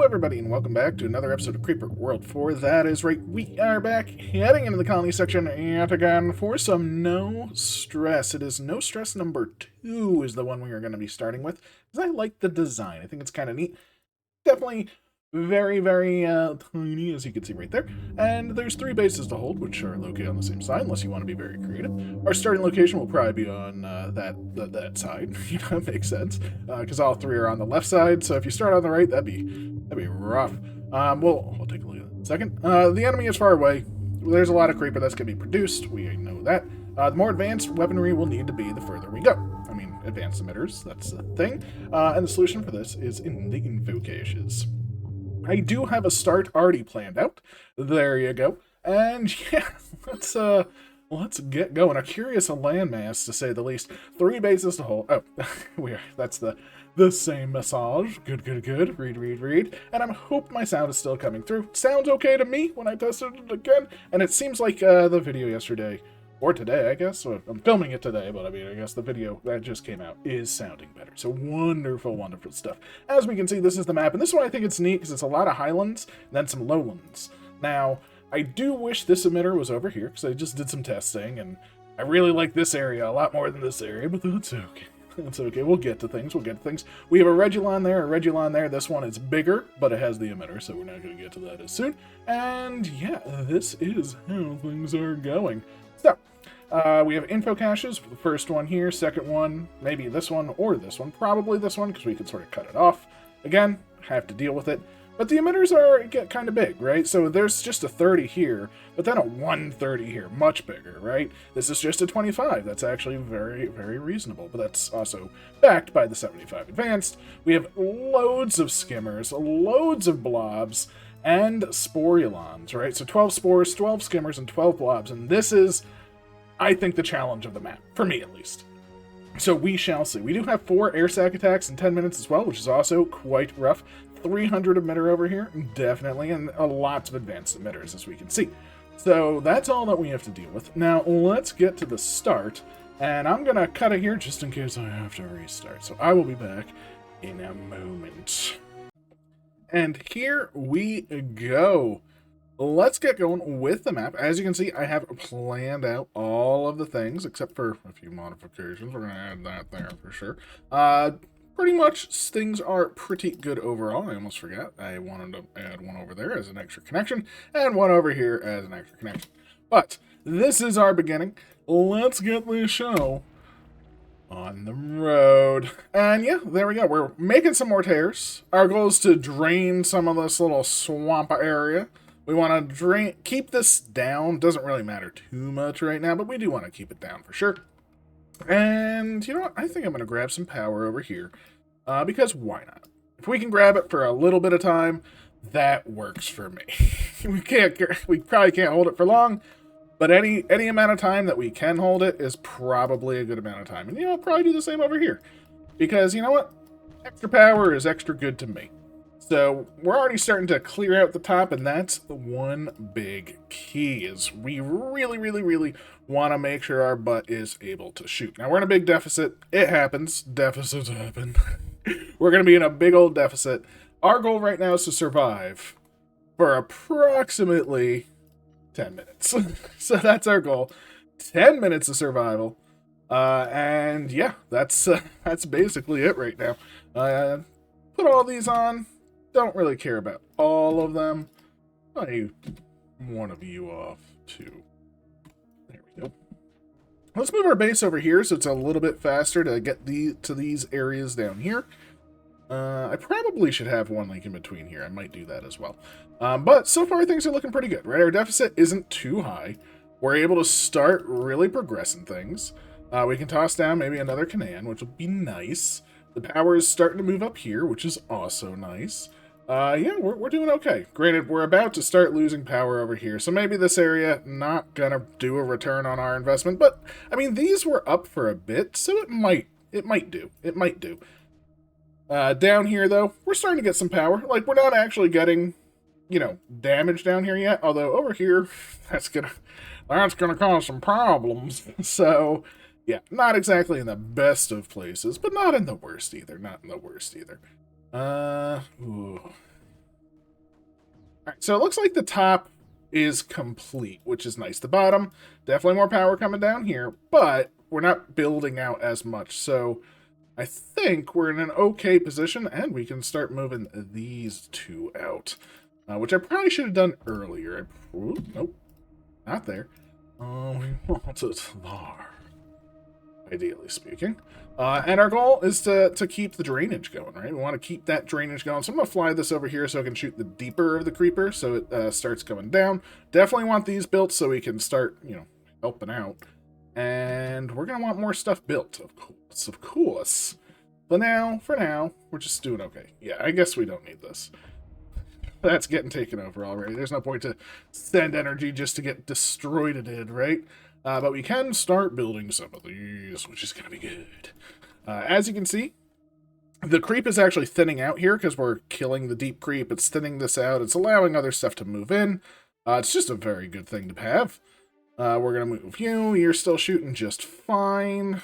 everybody, and welcome back to another episode of Creeper World 4. That is right, we are back, heading into the colony section yet again for some No Stress. It is No Stress number 2 is the one we are going to be starting with, because I like the design. I think it's kind of neat. Definitely very tiny, as you can see right there. And there's 3 bases to hold, which are located on the same side, unless you want to be very creative. Our starting location will probably be on that side. It makes sense, because all 3 are on the left side. So if you start on the right, that'd be rough. We'll take a look at it in a second. The enemy is far away. There's a lot of creeper that's going to be produced. We know that. The more advanced weaponry will need to be the further we go. I mean, advanced emitters, that's the thing. And the solution for this is in the info caches. I do have a start already planned out. There you go. And yeah, let's get going. A curious landmass, to say the least. 3 bases to hold. Oh, that's the same massage. Good. Read. And I hope my sound is still coming through. Sounds okay to me when I tested it again. And it seems like the video yesterday, or today, I guess. So I'm filming it today, but I mean, I guess the video that just came out is sounding better. So wonderful stuff. As we can see, this is the map, and this one I think it's neat because it's a lot of highlands and then some lowlands. Now, I do wish this emitter was over here because I just did some testing, and I really like this area a lot more than this area, but that's okay. That's okay. We'll get to things. We have a Regulon there, This one is bigger, but it has the emitter, so we're not going to get to that as soon. And yeah, this is how things are going. So, we have info caches. The first one here, second one, maybe this one or this one. Probably this one, because we could sort of cut it off. Again, have to deal with it. But the emitters get kind of big, right? So there's just a 30 here, but then a 130 here, much bigger, right? This is just a 25. That's actually very reasonable, but that's also backed by the 75 advanced. We have loads of skimmers, loads of blobs, and sporulons, right? So 12 spores, 12 skimmers, and 12 blobs, and this is, I think, the challenge of the map, for me at least. So we shall see. We do have 4 air sac attacks in 10 minutes as well, which is also quite rough. 300 emitter over here, definitely, and lots of advanced emitters, as we can see. So that's all that we have to deal with. Now, let's get to the start, and I'm going to cut it here just in case I have to restart. So I will be back in a moment. And here we go. Let's get going with the map. As you can see, I have planned out all of the things, except for a few modifications. We're going to add that there for sure. Pretty much, things are pretty good overall. I almost forgot. I wanted to add one over there as an extra connection, and one over here as an extra connection. But this is our beginning. Let's get this show on the road. And yeah, there we go. We're making some more tears. Our goal is to drain some of this little swamp area. We want to keep this down. Doesn't really matter too much right now, but we do want to keep it down for sure. And you know what? I think I'm going to grab some power over here, because why not? If we can grab it for a little bit of time, that works for me. We probably can't hold it for long, but any amount of time that we can hold it is probably a good amount of time. And I'll probably do the same over here, because you know what? Extra power is extra good to me. So we're already starting to clear out the top, and that's the one big key, is we really want to make sure our butt is able to shoot. Now, we're in a big deficit. It happens. Deficits happen. We're going to be in a big old deficit. Our goal right now is to survive for approximately 10 minutes. So that's our goal. 10 minutes of survival. And yeah, that's basically it right now. Put all these on. Don't really care about all of them. I'll leave one of you off, too. There we go. Let's move our base over here so it's a little bit faster to get to these areas down here. I probably should have one link in between here. I might do that as well. But so far, things are looking pretty good, right? Our deficit isn't too high. We're able to start really progressing things. We can toss down maybe another Canaan, which would be nice. The power is starting to move up here, which is also nice. Yeah, we're doing okay. Granted, we're about to start losing power over here, so maybe this area not gonna do a return on our investment, but, I mean, these were up for a bit, so it might do. Down here, though, we're starting to get some power. Like, we're not actually getting, damage down here yet, although over here, that's gonna cause some problems. So, yeah, not exactly in the best of places, but not in the worst either. Ooh. So it looks like the top is complete, which is nice. The bottom, definitely more power coming down here, but we're not building out as much. So I think we're in an okay position, and we can start moving these two out, which I probably should have done earlier. Nope, not there. We want it there, ideally speaking. And our goal is to keep the drainage going, right? We want to keep that drainage going. So I'm going to fly this over here so I can shoot the deeper of the creeper so it starts going down. Definitely want these built so we can start, helping out. And we're going to want more stuff built, of course, of course. But for now, we're just doing okay. Yeah, I guess we don't need this. That's getting taken over already. There's no point to send energy just to get destroyed it, right? But we can start building some of these, which is going to be good. As you can see, the creep is actually thinning out here because we're killing the deep creep. It's thinning this out. It's allowing other stuff to move in. It's just a very good thing to have. We're going to move you. You're still shooting just fine.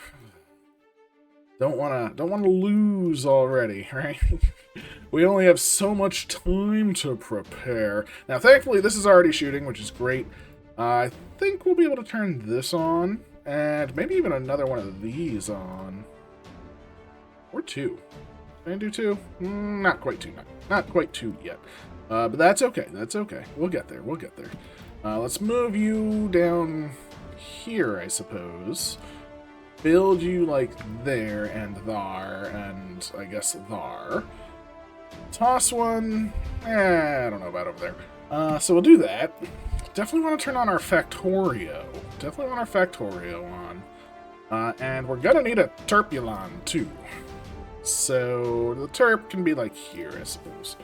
Don't want to lose already, right? We only have so much time to prepare. Now, thankfully, this is already shooting, which is great. I think we'll be able to turn this on, and maybe even another one of these on. Or two. Can I do two? Not quite two. Not quite two yet. But that's okay. That's okay. We'll get there. We'll get there. Let's move you down here, I suppose. Build you like there and there, and I guess there. Toss one. I don't know about over there. So we'll do that. Definitely want to turn on our Factorio. Definitely want our Factorio on. And we're going to need a Turpulon, too. So the Terp can be like here, I suppose.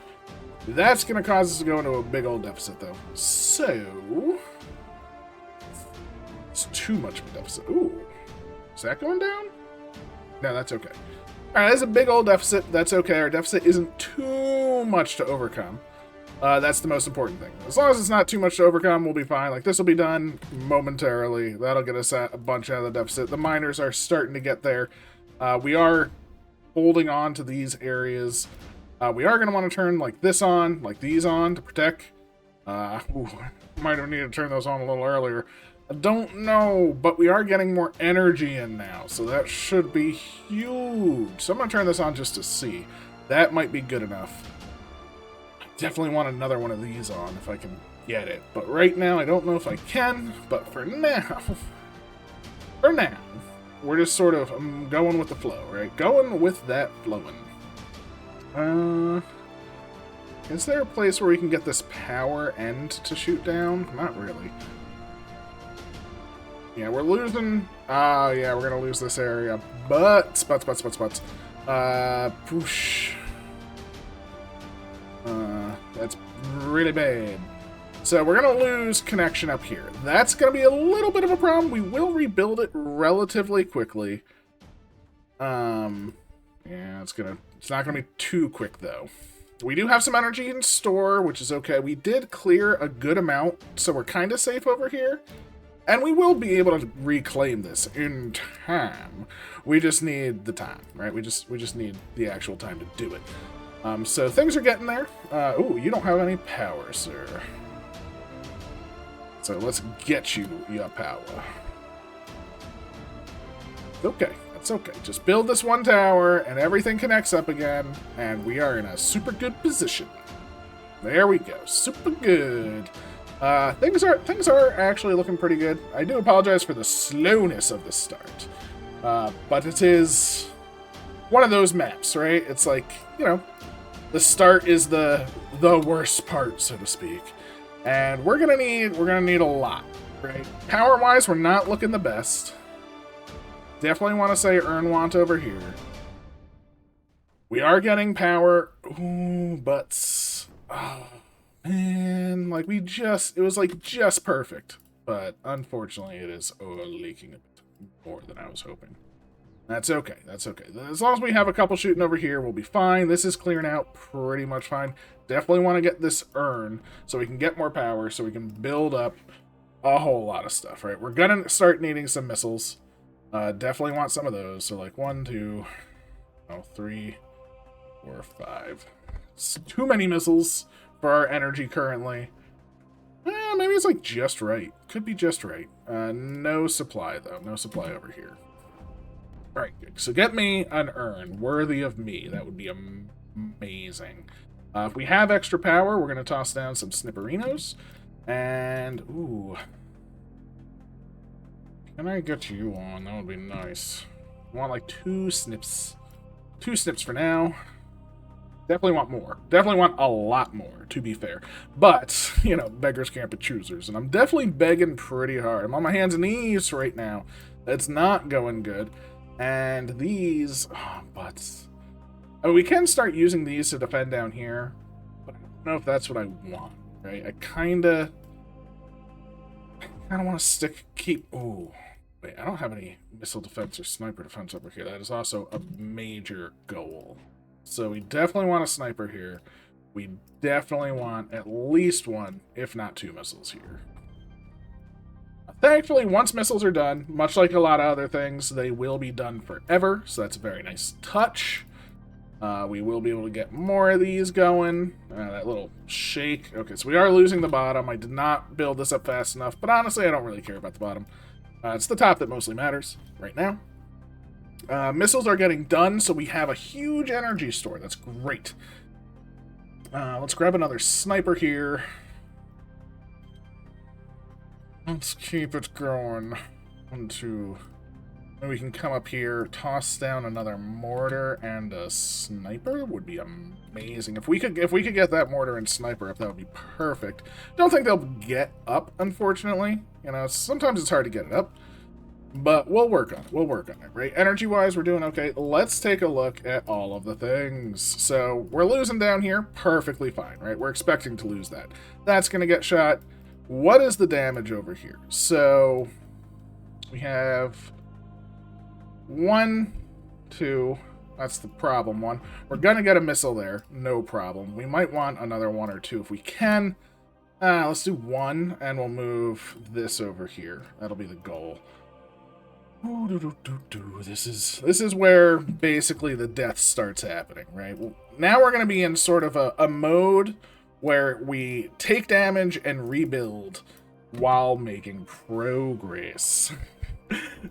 That's going to cause us to go into a big old deficit, though. So it's too much of a deficit. Ooh. Is that going down? No, that's okay. All right, that's a big old deficit. That's okay. Our deficit isn't too much to overcome. That's the most important thing. As long as it's not too much to overcome, we'll be fine. Like, this will be done momentarily. That'll get us a bunch out of the deficit. The miners are starting to get there. We are holding on to these areas. We are going to want to turn, like, this on, like these on to protect. Might have needed to turn those on a little earlier. I don't know, but we are getting more energy in now, so that should be huge. So I'm going to turn this on just to see. That might be good enough. Definitely want another one of these on if I can get it. But right now, I don't know if I can. But for now, we're just sort of going with the flow, right? Going with that flowing. Is there a place where we can get this power end to shoot down? Not really. Yeah, we're losing. Yeah, we're gonna lose this area. But butts. Poosh. That's really bad. So we're going to lose connection up here. That's going to be a little bit of a problem. We will rebuild it relatively quickly. Yeah, it's not going to be too quick, though. We do have some energy in store, which is okay. We did clear a good amount, so we're kind of safe over here. And we will be able to reclaim this in time. We just need the time, right? We just need the actual time to do it. So things are getting there. Ooh, you don't have any power, sir. So let's get you your power. Okay, that's okay. Just build this one tower, and everything connects up again, and we are in a super good position. There we go, super good. Things are actually looking pretty good. I do apologize for the slowness of the start, but it is one of those maps, right? It's like, the start is the worst part, so to speak. And we're gonna need a lot, right? Power-wise, we're not looking the best. Definitely want to say Ernwant over here. We are getting power. Ooh, but oh, man, like it was like just perfect. But unfortunately, it is leaking a bit more than I was hoping. That's okay. That's okay. As long as we have a couple shooting over here, we'll be fine. This is clearing out pretty much fine. Definitely want to get this urn so we can get more power, so we can build up a whole lot of stuff, right? We're going to start needing some missiles. Definitely want some of those. So like 1, 2, 3, 4, 5. It's too many missiles for our energy currently. Maybe it's like just right. Could be just right. No supply, though. No supply over here. All right, good. So get me an urn worthy of me. That would be amazing. If we have extra power, we're going to toss down some snipperinos. And, ooh. Can I get you on? That would be nice. I want like 2 snips. 2 snips for now. Definitely want more. Definitely want a lot more, to be fair. But, you know, beggars can't be choosers. And I'm definitely begging pretty hard. I'm on my hands and knees right now. It's not going good. And these... Oh, butts. I mean, we can start using these to defend down here. But I don't know if that's what I want, right? I kind of want to keep... Ooh. Wait, I don't have any missile defense or sniper defense over here. That is also a major goal. So we definitely want a sniper here. We definitely want at least 1, if not 2 missiles here. Thankfully, once missiles are done, much like a lot of other things, they will be done forever. So that's a very nice touch. We will be able to get more of these going. That little shake. Okay, so we are losing the bottom. I did not build this up fast enough, but honestly, I don't really care about the bottom. It's the top that mostly matters right now. Missiles are getting done, so we have a huge energy store. That's great. Let's grab another sniper here. Let's keep it going. 1, 2. And we can come up here, toss down another mortar and a sniper. Would be amazing. If we could get that mortar and sniper up, that would be perfect. Don't think they'll get up, unfortunately. You know, sometimes it's hard to get it up. But we'll work on it. We'll work on it, right? Energy-wise, we're doing okay. Let's take a look at all of the things. So we're losing down here. Perfectly fine, right? We're expecting to lose that. That's going to get shot. What is the damage over here? So we have 1, 2. That's the problem one. We're going to get a missile there. No problem. We might want another 1 or 2 if we can. Let's do 1, and we'll move this over here. That'll be the goal. This is where basically the death starts happening, right? Well, now we're going to be in sort of a mode where we take damage and rebuild while making progress.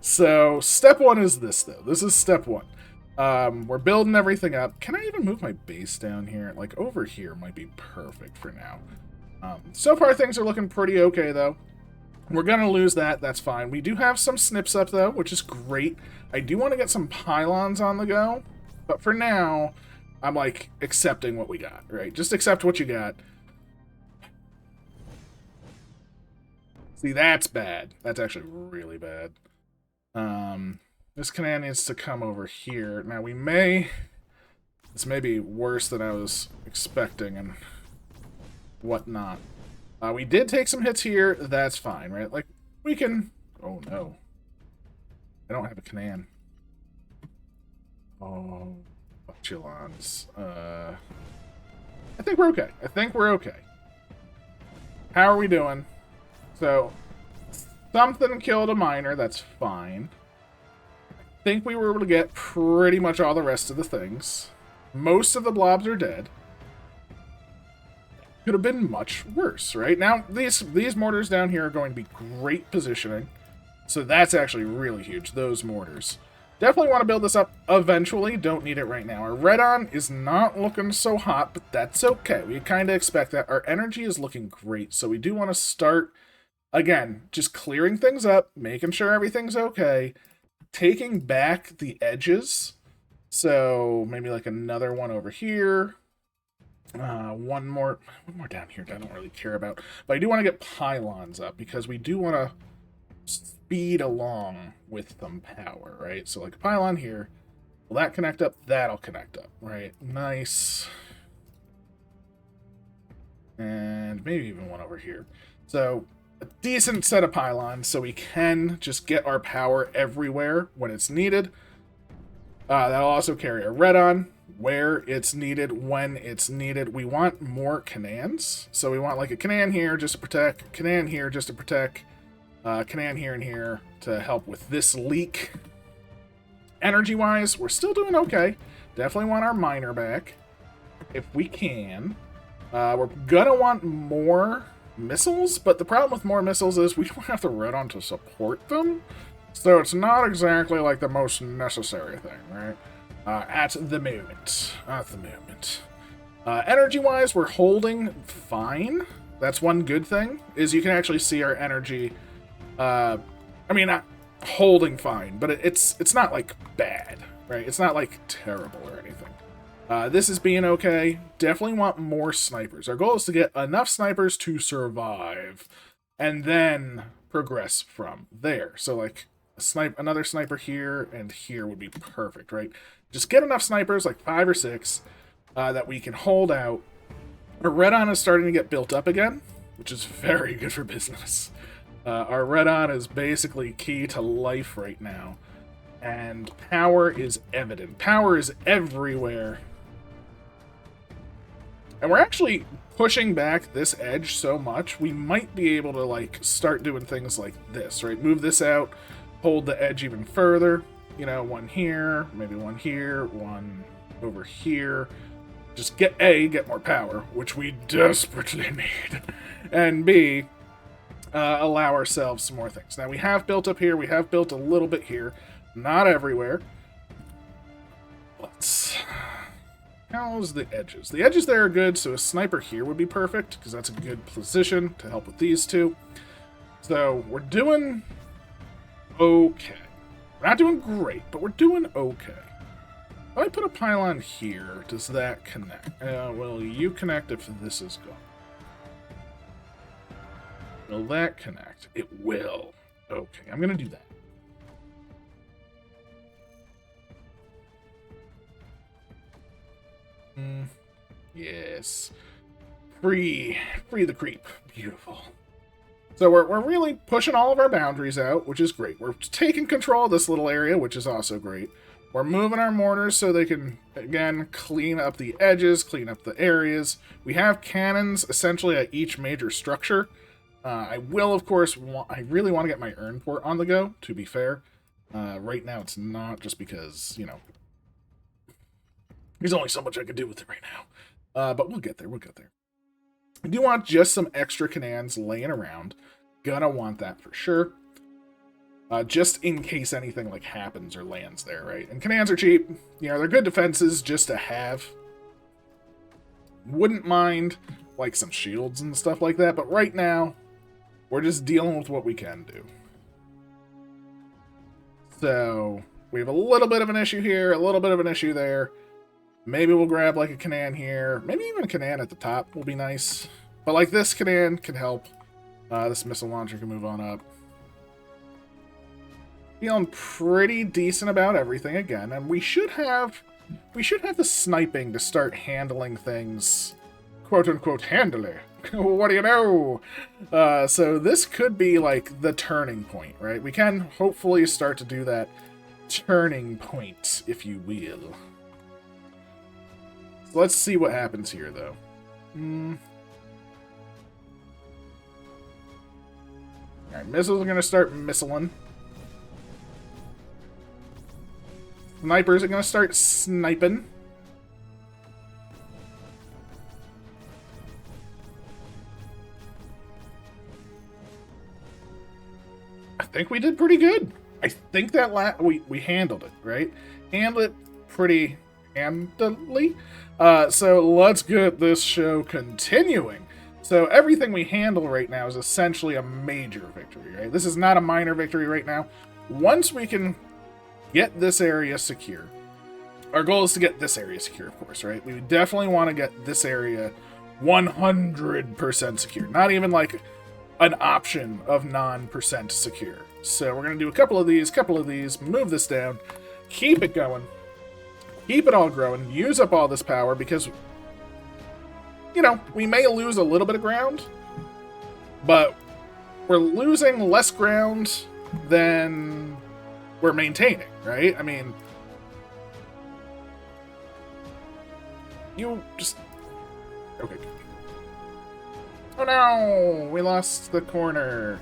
So step 1 is this, though. This is step 1. We're building everything up. Can I even move my base down here? Like over here might be perfect for now. So far things are looking pretty okay, though. We're going to lose that. That's fine. We do have some snips up, though, which is great. I do want to get some pylons on the go. But for now, I'm, like, accepting what we got, right? Just accept what you got. See, that's bad. That's actually really bad. This cannon needs to come over here. Now, we may... This may be worse than I was expecting and whatnot. We did take some hits here. That's fine, right? Like, we can... Oh, no. I don't have a cannon. Oh, Chilons. I think we're okay. I think we're okay. How are we doing? So, something killed a miner. That's fine. I think we were able to get pretty much all the rest of the things. Most of the blobs are dead. Could have been much worse, right? Now, these mortars down here are going to be great positioning. So that's actually really huge, those mortars. Definitely want to build this up eventually. Don't need it right now. Our red-on is not looking so hot, but that's okay. We kind of expect that. Our energy is looking great, so we do want to start, again, just clearing things up, making sure everything's okay, taking back the edges. So maybe like another one over here. One more down here I don't really care about. But I do want to get pylons up because we do want to speed along with some power, right? So like a pylon here. Will that connect up? That'll connect up, right? Nice. And maybe even one over here. So a decent set of pylons so we can just get our power everywhere when it's needed. That'll also carry a red on where it's needed, when it's needed. We want more cannons. So we want like a cannon here just to protect, cannon here just to protect, cannon here and here to help with this leak. Energy-wise, we're still doing okay. Definitely want our miner back if we can. We're gonna want more missiles, but the problem with more missiles is we don't have the red on to support them, so it's not exactly like the most necessary thing, right? At the moment. Energy-wise, we're holding fine. That's one good thing, is you can actually see our energy. I mean, not holding fine, but it's not, like, bad, right? It's not, like, terrible or anything. This is being okay. Definitely want more snipers. Our goal is to get enough snipers to survive, and then progress from there. So, like, another sniper here and here would be perfect, right? Just get enough snipers, like 5 or 6, that we can hold out. Our red-on is starting to get built up again, which is very good for business. Our red-on is basically key to life right now. And power is evident. Power is everywhere. And we're actually pushing back this edge so much, we might be able to, like, start doing things like this, right? Move this out, hold the edge even further. You know, one here, maybe one here, one over here. Just get more power, which we desperately need. And B, allow ourselves some more things. Now, we have built up here, we have built a little bit here. Not everywhere. How's the edges? The edges there are good, so a sniper here would be perfect, because that's a good position to help with these two. So, we're doing okay. We're not doing great, but we're doing okay. If I put a pylon here, does that connect? Well, you connect if this is gone. Will that connect? It will. Okay, I'm going to do that. Yes. Free the creep. Beautiful. So we're really pushing all of our boundaries out, which is great. We're taking control of this little area, which is also great. We're moving our mortars so they can, again, clean up the edges, clean up the areas. We have cannons, essentially, at each major structure. I will, of course, I really want to get my urn port on the go, to be fair. Right now, it's not, just because, you know, there's only so much I can do with it right now. But we'll get there, I do want just some extra cannons laying around. Gonna want that for sure. Just in case anything, like, happens or lands there, right? And cannons are cheap. You know, they're good defenses just to have. Wouldn't mind, like, some shields and stuff like that, but right now, we're just dealing with what we can do. So, we have a little bit of an issue here, a little bit of an issue there. Maybe we'll grab, like, a cannon here. Maybe even a cannon at the top will be nice. But, like, this cannon can help. This missile launcher can move on up. Feeling pretty decent about everything again. And we should have the sniping to start handling things, quote-unquote, handily. What do you know? So this could be, like, the turning point, right? We can hopefully start to do that turning point, if you will. Let's see what happens here, though. Alright, missiles are going to start missiling. Snipers are going to start sniping. I think we did pretty good. I think that we handled it, right? Handled it pretty handily. So let's get this show continuing. So everything we handle right now is essentially a major victory, right? This is not a minor victory right now. Once we can get this area secure, our goal is to get this area secure, of course, right? We definitely want to get this area 100% secure. Not even like an option of non% secure. So we're going to do a couple of these, move this down, keep it going. Keep it all growing, use up all this power, because, you know, we may lose a little bit of ground, but we're losing less ground than we're maintaining, right? I mean, you just... Okay. Oh no! We lost the corner.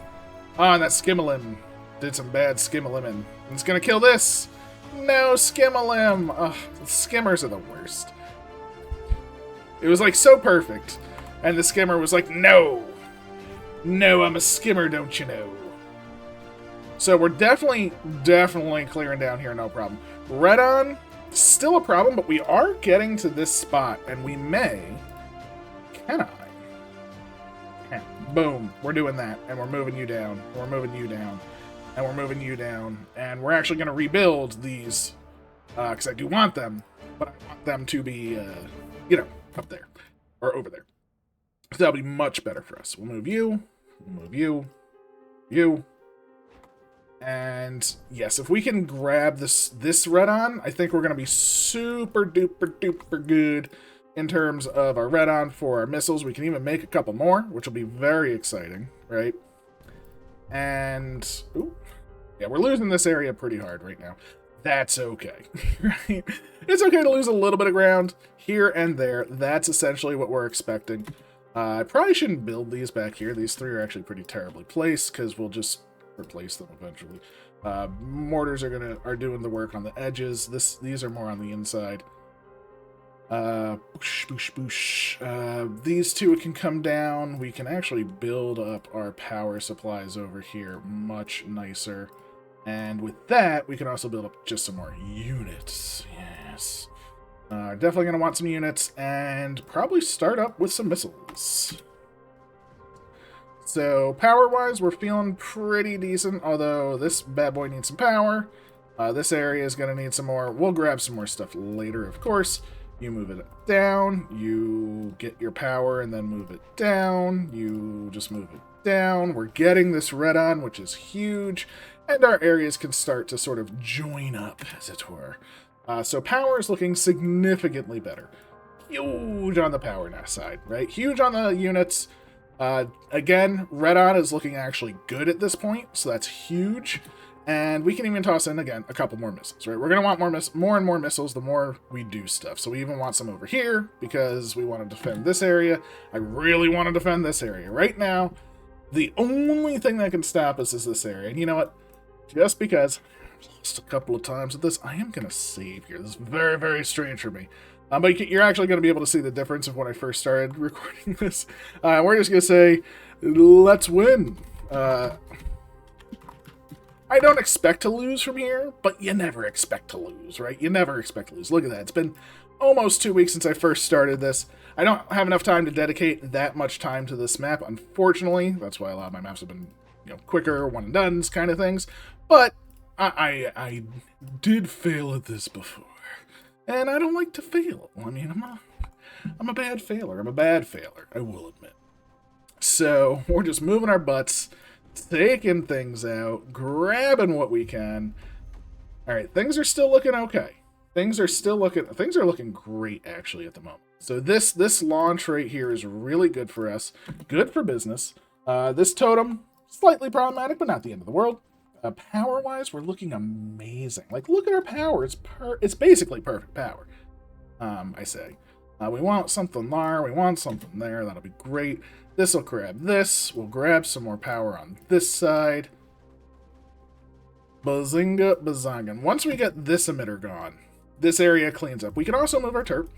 Ah, and that Skimmelim did some bad Skimmelim. It's gonna kill this! No, Skimmelim! Ugh, skimmers are the worst. It was, like, so perfect. And the skimmer was like, no! No, I'm a skimmer, don't you know? So we're definitely clearing down here, no problem. Red on, still a problem, but we are getting to this spot, and we may... Can I? Yeah. Boom, we're doing that, and we're moving you down, we're moving you down, and we're moving you down, and we're actually going to rebuild these, because I do want them, but I want them to be, you know, up there, or over there. So that'll be much better for us. We'll move you, we'll move you, you, and yes, if we can grab this red on, I think we're going to be super duper good in terms of our red on for our missiles. We can even make a couple more, which will be very exciting, right? And, ooh, yeah, we're losing this area pretty hard right now. That's okay, right? It's okay to lose a little bit of ground here and there. That's essentially what we're expecting. I probably shouldn't build these back here. These three are actually pretty terribly placed because we'll just replace them eventually. Mortars are doing the work on the edges. These are more on the inside. Boosh, boosh, boosh. These two can come down. We can actually build up our power supplies over here much nicer. And with that, we can also build up just some more units. Yes. Definitely going to want some units, and probably start up with some missiles. So, power-wise, we're feeling pretty decent, although this bad boy needs some power. This area is going to need some more. We'll grab some more stuff later, of course. You move it down, you get your power, and then move it down. You just move it down. We're getting this red on, which is huge, and our areas can start to sort of join up, as it were. So power is looking significantly better. Huge on the power side, right? Huge on the units. Again, red on is looking actually good at this point, so that's huge. And we can even toss in, again, a couple more missiles, right? We're going to want more and more missiles the more we do stuff. So we even want some over here because we want to defend this area. I really want to defend this area. Right now, the only thing that can stop us is this area. And you know what? Just because I've lost a couple of times with this, I am going to save here. This is very, very strange for me. But you're actually going to be able to see the difference of when I first started recording this. We're just going to say, let's win. I don't expect to lose from here, but you never expect to lose, right? You never expect to lose. Look at that. It's been almost 2 weeks since I first started this. I don't have enough time to dedicate that much time to this map, unfortunately. That's why a lot of my maps have been, you know, quicker, one-and-dones kind of things. But I did fail at this before. And I don't like to fail. I mean, I'm a bad failer. I'm a bad failer, I will admit. So, we're just moving our butts, taking things out, grabbing what we can. Alright, things are still looking okay. Things are looking great, actually, at the moment. So this launch right here is really good for us. Good for business. This totem, slightly problematic, but not the end of the world. Power-wise, we're looking amazing. Like, look at our power. It's basically perfect power, I say. We want something there. We want something there. That'll be great. This will grab this. We'll grab some more power on this side. Bazinga, bazangan. Once we get this emitter gone, this area cleans up. We can also move our terp.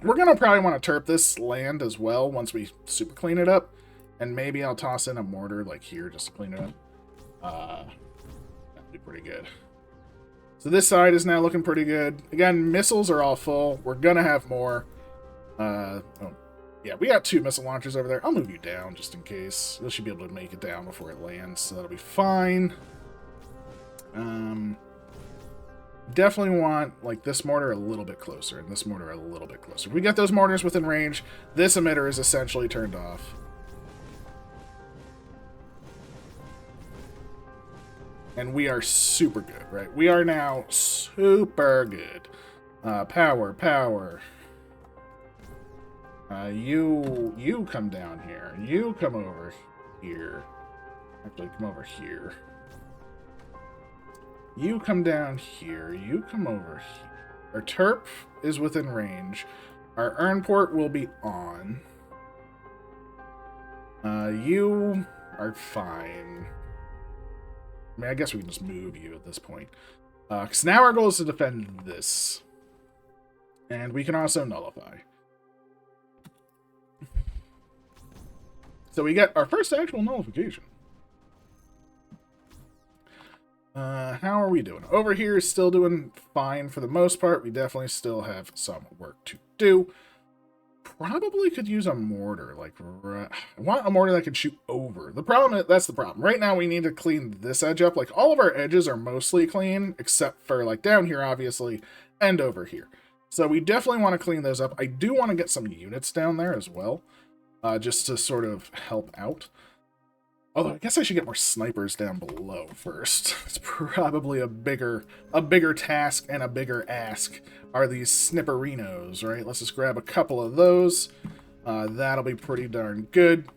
We're going to probably want to terp this land as well once we super clean it up. And maybe I'll toss in a mortar like here just to clean it up. That'd be pretty good. So this side is now looking pretty good. Again, missiles are all full. We're going to have more. Yeah, we got 2 missile launchers over there. I'll move you down just in case. You should be able to make it down before it lands, so that'll be fine. Definitely want, like, this mortar a little bit closer, and this mortar a little bit closer. If we get those mortars within range, this emitter is essentially turned off. And we are super good, right? We are now super good. Power. You come down here. You come over here. Actually, come over here. You come down here. You come over here. Our terp is within range. Our urn port will be on. You are fine. I mean, I guess we can just move you at this point. Because now our goal is to defend this. And we can also nullify. So we get our first actual nullification. How are we doing? Over here is still doing fine for the most part. We definitely still have some work to do. Probably could use a mortar. Like, I want a mortar that can shoot over. The problem is, that's the problem. Right now we need to clean this edge up. Like, all of our edges are mostly clean, except for, like, down here, obviously, and over here. So we definitely want to clean those up. I do want to get some units down there as well, just to sort of help out. Although I guess I should get more snipers down below first. It's probably a bigger task and a bigger ask are these snipperinos, right? Let's just grab a couple of those. That'll be pretty darn good.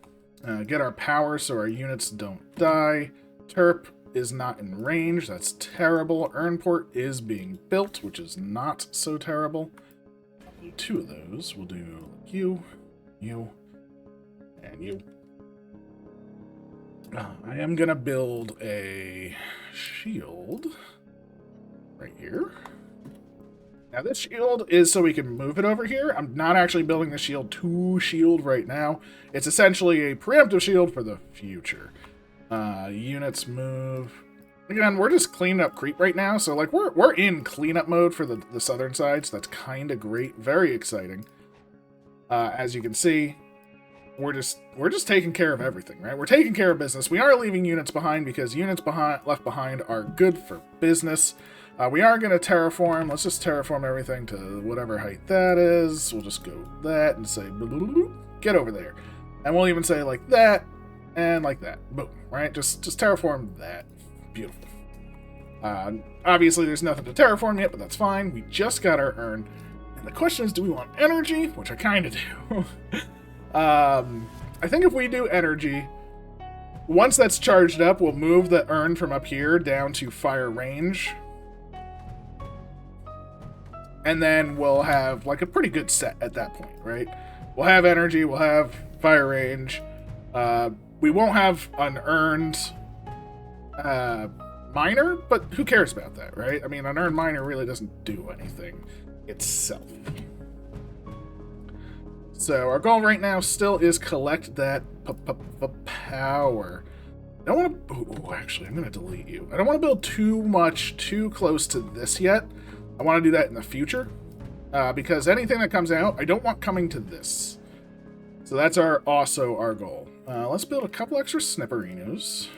Get our power so our units don't die. Terp is not in range. That's terrible. Urnport is being built, which is not so terrible. We'll do 2 of those. We'll do you, and you. I am going to build a shield right here. Now this shield is so we can move it over here. I'm not actually building the shield to shield right now. It's essentially a preemptive shield for the future. Units move. Again, we're just cleaning up creep right now. So like we're in cleanup mode for the southern sides. That's kind of great. Very exciting. As you can see, we're just taking care of everything, right? We're taking care of business. We are leaving units behind because units left behind are good for business. We are going to terraform. Let's just terraform everything to whatever height that is. We'll just go that and say, get over there. And we'll even say like that and like that. Boom, right? Just terraform that. Beautiful. Obviously, there's nothing to terraform yet, but that's fine. We just got our urn. And the question is, do we want energy? Which I kind of do. I think if we do energy, once that's charged up, we'll move the urn from up here down to fire range. And then we'll have like a pretty good set at that point, right? We'll have energy, we'll have fire range. We won't have an earned miner, but who cares about that, right? I mean, an earned miner really doesn't do anything itself. So our goal right now still is collect that power. I don't want to... actually, I'm going to delete you. I don't want to build too close to this yet. I want to do that in the future. Because anything that comes out, I don't want coming to this. So that's also our goal. Let's build a couple extra snipperinos.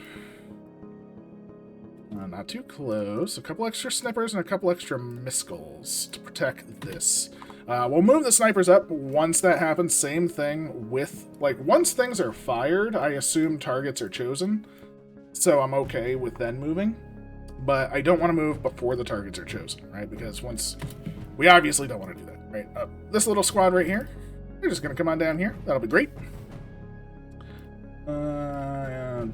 Not too close. A couple extra snippers and a couple extra miscals to protect this. We'll move the snipers up once that happens. Same thing with, like, once things are fired, I assume targets are chosen. So I'm okay with then moving. But I don't want to move before the targets are chosen, right? Because once... we obviously don't want to do that, right? This little squad right here, they're just going to come on down here. That'll be great. There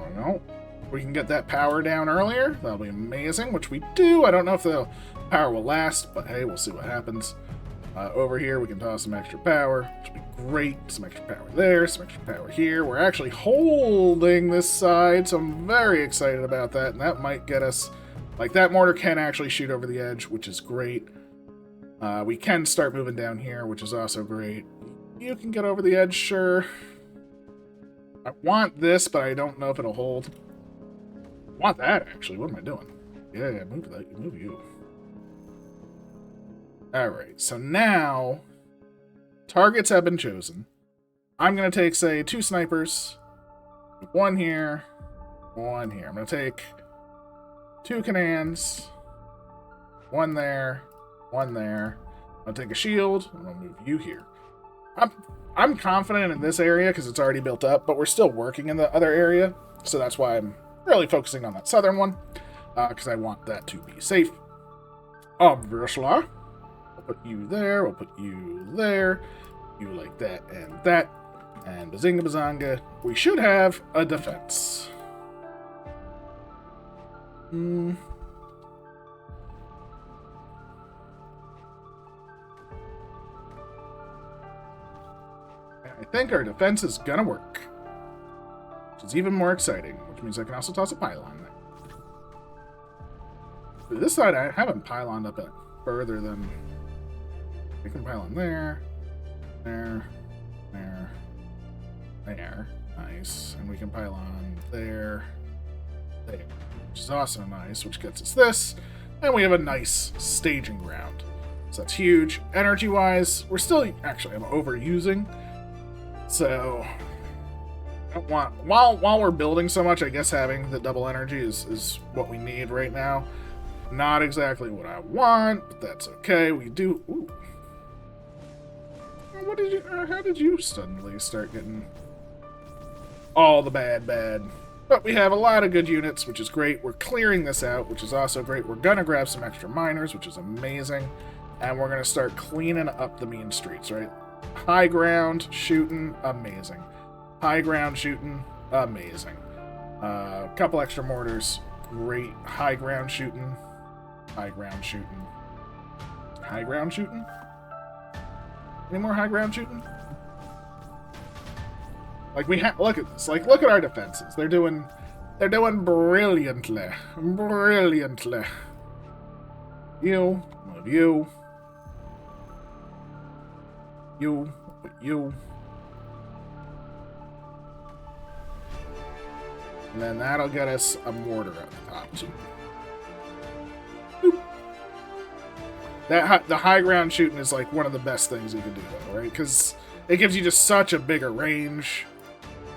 we go. We can get that power down earlier. That'll be amazing, which we do. I don't know if the power will last, but hey, we'll see what happens. Over here, we can toss some extra power, which would be great. Some extra power there, some extra power here. We're actually holding this side, so I'm very excited about that, and that might get us... like, that mortar can actually shoot over the edge, which is great. We can start moving down here, which is also great. You can get over the edge, sure. I want this, but I don't know if it'll hold. I want that, actually. What am I doing? Yeah, move that. Move you. Alright, so now targets have been chosen. I'm going to take, say, 2 snipers. One here. One here. I'm going to take 2 Canans. One there. One there. I'm going to take a shield. I'm going to move you here. I'm confident in this area because it's already built up, but we're still working in the other area. So that's why I'm really focusing on that southern one. Because I want that to be safe. Obviously. We'll put you there. We'll put you there. You like that and that. And bazinga bazanga. We should have a defense. I think our defense is gonna work. Which is even more exciting. Which means I can also toss a pylon there. This side, I haven't pyloned up it further than... We can pylon there, there, there, there. Nice. And we can pylon there, there. Which is also nice, which gets us this. And we have a nice staging ground. So that's huge. Energy-wise, we're still... Actually, I'm overusing. So... I don't want... While we're building so much, I guess having the double energy is what we need right now. Not exactly what I want, but that's okay. We do... Ooh. What did you... how did you suddenly start getting... all the bad? But we have a lot of good units, which is great. We're clearing this out, which is also great. We're going to grab some extra miners, which is amazing. And we're going to start cleaning up the mean streets, right? High ground, shooting, amazing. High ground, shooting, amazing. Couple extra mortars, great. High ground shooting, high ground shooting. High ground shooting? Any more high ground shooting? Like, we have... Look at this. Like, look at our defenses. They're doing brilliantly. Brilliantly. You. Move you. You. You. And then that'll get us a mortar at the top, too. Boop. The high ground shooting is, like, one of the best things you can do, though, right? Because it gives you just such a bigger range.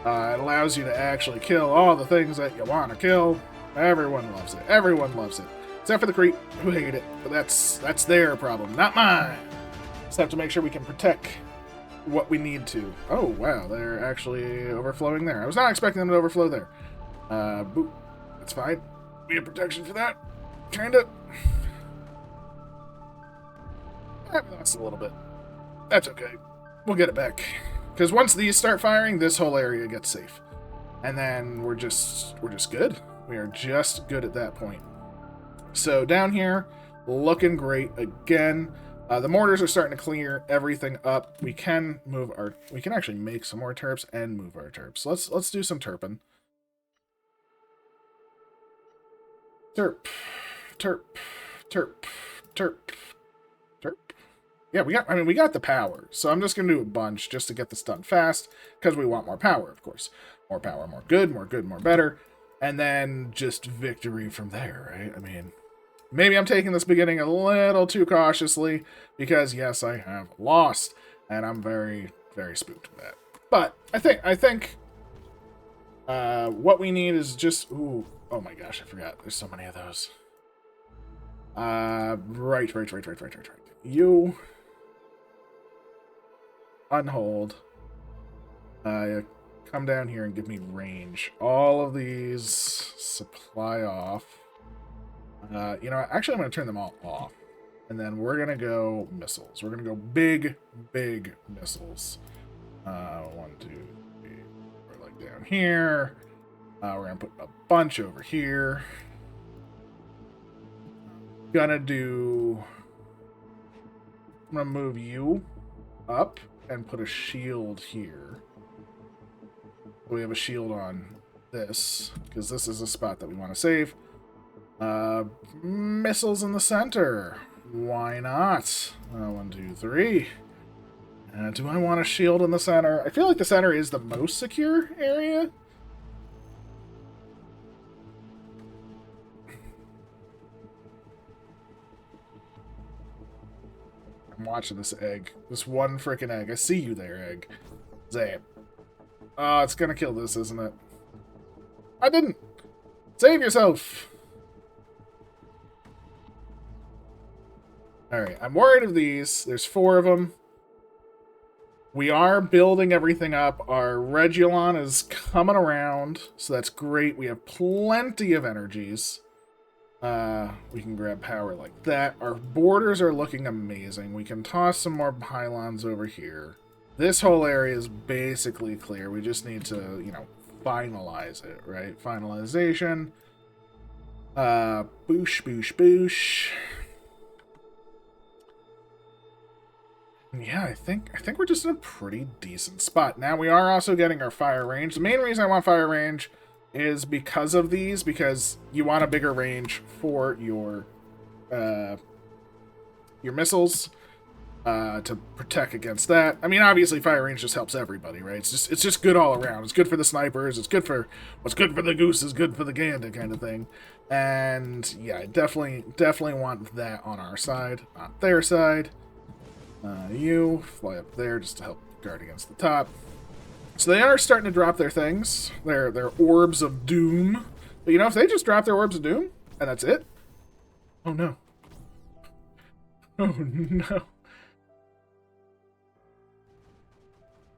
It allows you to actually kill all the things that you want to kill. Everyone loves it. Everyone loves it. Except for the creep, who hate it. But that's their problem, not mine. Just have to make sure we can protect what we need to. Oh, wow. They're actually overflowing there. I was not expecting them to overflow there. Boop. That's fine. We have protection for that. Kinda. That lost a little bit. That's okay. We'll get it back. Because once these start firing, this whole area gets safe. And then we're just good. We are just good at that point. So down here, looking great again. The mortars are starting to clear everything up. We can move our... We can actually make some more turps and move our turps. Let's do some turping. Turp. Turp. Turp. Turp. Turp. Yeah, we got the power. So I'm just going to do a bunch just to get this done fast. Because we want more power, of course. More power, more good, more better. And then just victory from there, right? I mean... Maybe I'm taking this beginning a little too cautiously, because yes, I have lost, and I'm very, very spooked with that. But I think what we need is just... Ooh, oh my gosh, I forgot. There's so many of those. Right. You... Unhold. Come down here and give me range. All of these supply off. You know, actually, I'm going to turn them all off. And then we're going to go missiles. We're going to go big missiles. 1, 2, 3, 4, like down here. We're going to put a bunch over here. I'm going to move you up and put a shield here. We have a shield on this, because this is a spot that we want to save. Missiles in the center. Why not? 1, 2, 3. Do I want a shield in the center? I feel like the center is the most secure area. I'm watching this egg. This one freaking egg. I see you there, egg. Zap. Oh, it's gonna kill this, isn't it? I didn't. Save yourself. Alright, I'm worried of these. There's 4 of them. We are building everything up. Our Regulon is coming around, so that's great. We have plenty of energies. We can grab power like that. Our borders are looking amazing. We can toss some more pylons over here. This whole area is basically clear. We just need to, you know, finalize it, right? Finalization. Boosh. Yeah, I think we're just in a pretty decent spot. Now, we are also getting our fire range. The main reason I want fire range is because of these, because you want a bigger range for your your missiles to protect against that. I mean, obviously, fire range just helps everybody, right? It's just good all around. It's good for the snipers. It's good for what's good for the goose is good for the gander kind of thing. And yeah, definitely want that on our side, on their side. You fly up there just to help guard against the top. So they are starting to drop their things, their orbs of doom. But you know, if they just drop their orbs of doom and that's it, oh no, oh no.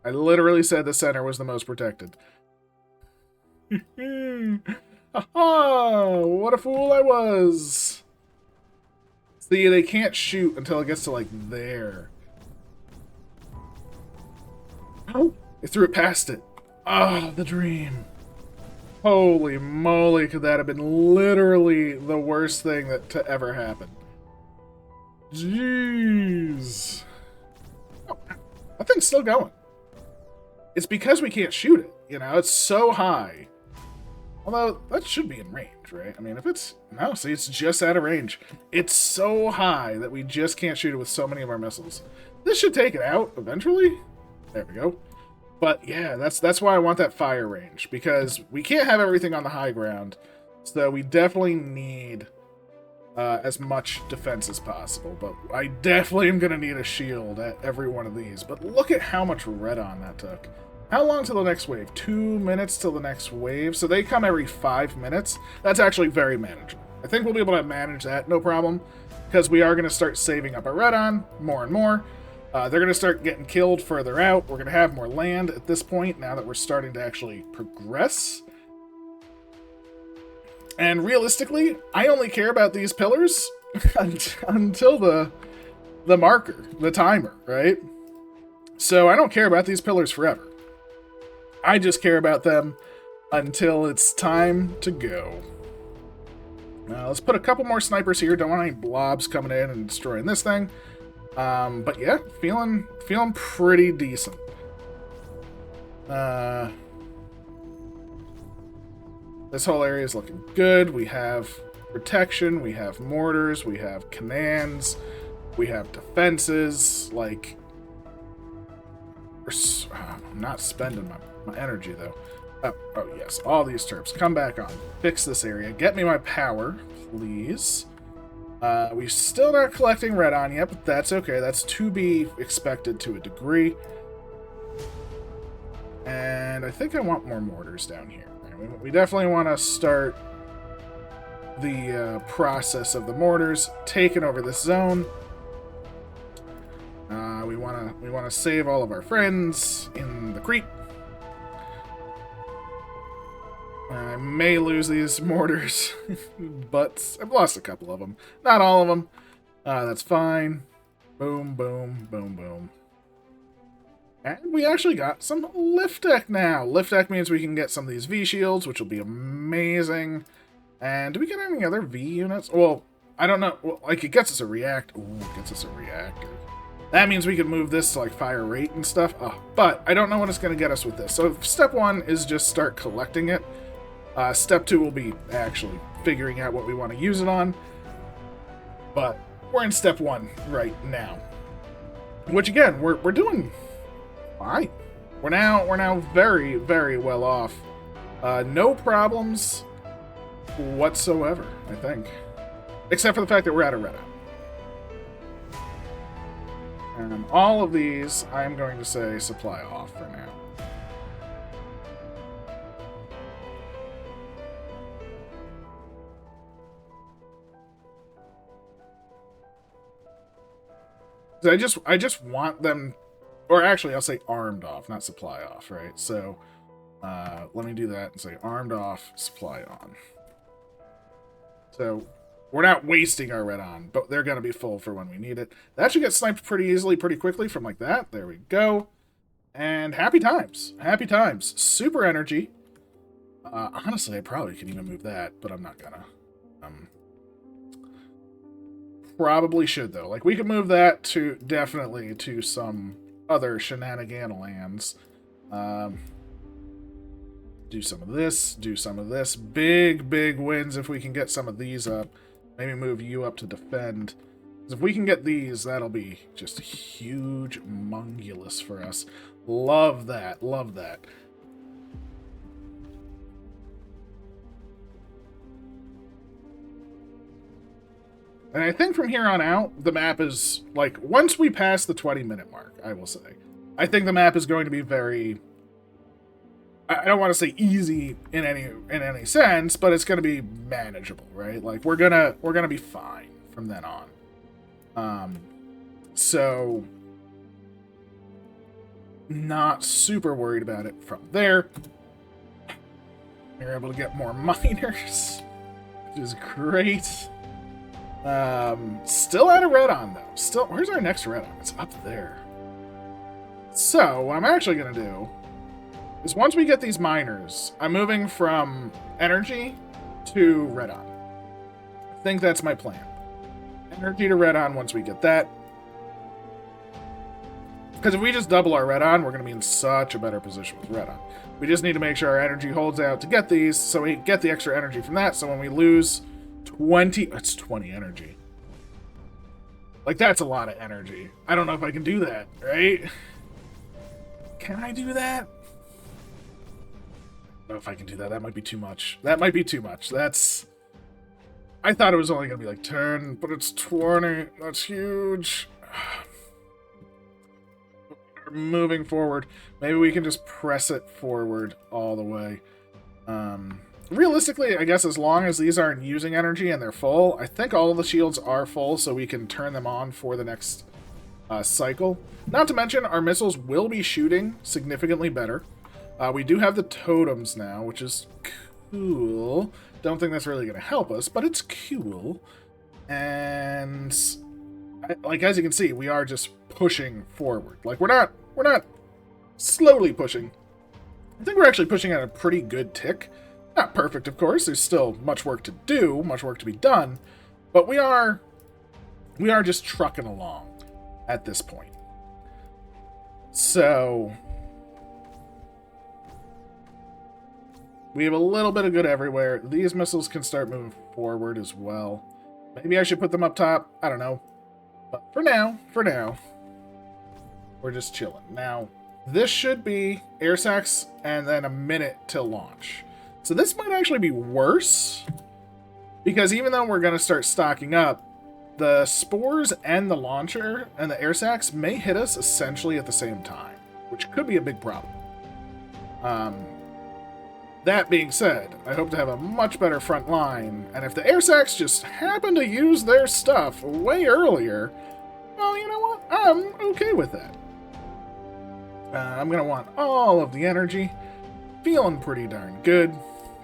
I literally said the center was the most protected. Aha! What a fool I was! See, they can't shoot until it gets to, like, there. Oh! They threw it past it. Ah, the dream. Holy moly, could that have been literally the worst thing to ever happen. Jeez. Oh, that thing's still going. It's because we can't shoot it, you know? It's so high. Although, that should be in range, right? I mean, if it's... No, see, it's just out of range. It's so high that we just can't shoot it with so many of our missiles. This should take it out, eventually. There we go. But, yeah, that's why I want that fire range. Because we can't have everything on the high ground. So we definitely need as much defense as possible. But I definitely am going to need a shield at every one of these. But look at how much red on that took. How long till the next wave? 2 minutes till the next wave. So they come every 5 minutes. That's actually very manageable. I think we'll be able to manage that, no problem. Because we are going to start saving up our red on more and more. They're going to start getting killed further out. We're going to have more land at this point, now that we're starting to actually progress. And realistically, I only care about these pillars until the marker, the timer, right? So I don't care about these pillars forever. I just care about them until it's time to go. Now, let's put a couple more snipers here. Don't want any blobs coming in and destroying this thing. But yeah, feeling pretty decent. This whole area is looking good. We have protection, we have mortars, we have commands, we have defenses. Like, I'm not spending my energy though. Oh yes, all these turps. Come back on. Fix this area. Get me my power, please. We're still not collecting red on yet, but that's okay. That's to be expected to a degree. And I think I want more mortars down here. We definitely want to start the process of the mortars taking over this zone. We want to save all of our friends in the creep. I may lose these mortars, but I've lost a couple of them. Not all of them. That's fine. Boom, boom, boom, boom. And we actually got some lift deck now. Lift deck means we can get some of these V shields, which will be amazing. And do we get any other V units? Well, I don't know. Well, like, it gets us a reactor. Ooh, it gets us a reactor. That means we can move this to, like, fire rate and stuff. Oh, but I don't know what it's going to get us with this. So step 1 is just start collecting it. Step 2 will be actually figuring out what we want to use it on. But we're in step 1 right now. Which, again, we're doing fine. We're now very, very well off. No problems whatsoever, I think. Except for the fact that we're out of red. And all of these, I'm going to say supply off for now. I just want them, or actually I'll say armed off, not supply off, right? So let me do that and say armed off, supply on. So we're not wasting our red on, but they're going to be full for when we need it. That should get sniped pretty easily, pretty quickly from like that. There we go. And happy times. Happy times. Super energy. Honestly, I probably could even move that, but I'm not gonna. Probably should, though. Like, we could move that to, definitely, to some other shenanigan lands. Do some of this, do some of this. Big, big wins if we can get some of these up. Maybe move you up to defend. If we can get these, that'll be just huge mongulous for us. Love that. Love that. And I think from here on out, the map is, like, once we pass the 20-minute mark, I will say, I think the map is going to be very, I don't want to say easy in any sense, but it's going to be manageable, right? Like, we're gonna be fine from then on. So not super worried about it from there. You're able to get more miners, which is great. Still out of red on though. Still, where's our next red on? It's up there. So what I'm actually gonna do is once we get these miners, I'm moving from energy to red on. I think that's my plan. Energy to red on once we get that. Because if we just double our red on, we're going to be in such a better position with red on. We just need to make sure our energy holds out to get these, so we get the extra energy from that, so when we lose 20... That's 20 energy. Like, that's a lot of energy. I don't know if I can do that, right? Can I do that? I don't know if I can do that. That might be too much. That might be too much. That's... I thought it was only going to be like 10, but it's 20. That's huge. We're moving forward. Maybe we can just press it forward all the way. Realistically, I guess as long as these aren't using energy and they're full, I think all of the shields are full, so we can turn them on for the next cycle. Not to mention, our missiles will be shooting significantly better. We do have the totems now, which is cool. Don't think that's really going to help us, but it's cool. And like, as you can see, we are just pushing forward. Like, we're not slowly pushing. I think we're actually pushing at a pretty good tick. Not perfect, of course. There's still much work to do, much work to be done, but we are just trucking along at this point. So we have a little bit of good everywhere. These missiles can start moving forward as well. Maybe I should put them up top. I don't know. But for now, we're just chilling. Now, this should be air sacs and then a minute till launch. So this might actually be worse, because even though we're going to start stocking up, the spores and the launcher and the air sacs may hit us essentially at the same time, which could be a big problem. That being said, I hope to have a much better front line, and if the air sacs just happen to use their stuff way earlier, well, you know what? I'm okay with that. I'm going to want all of the energy. Feeling pretty darn good.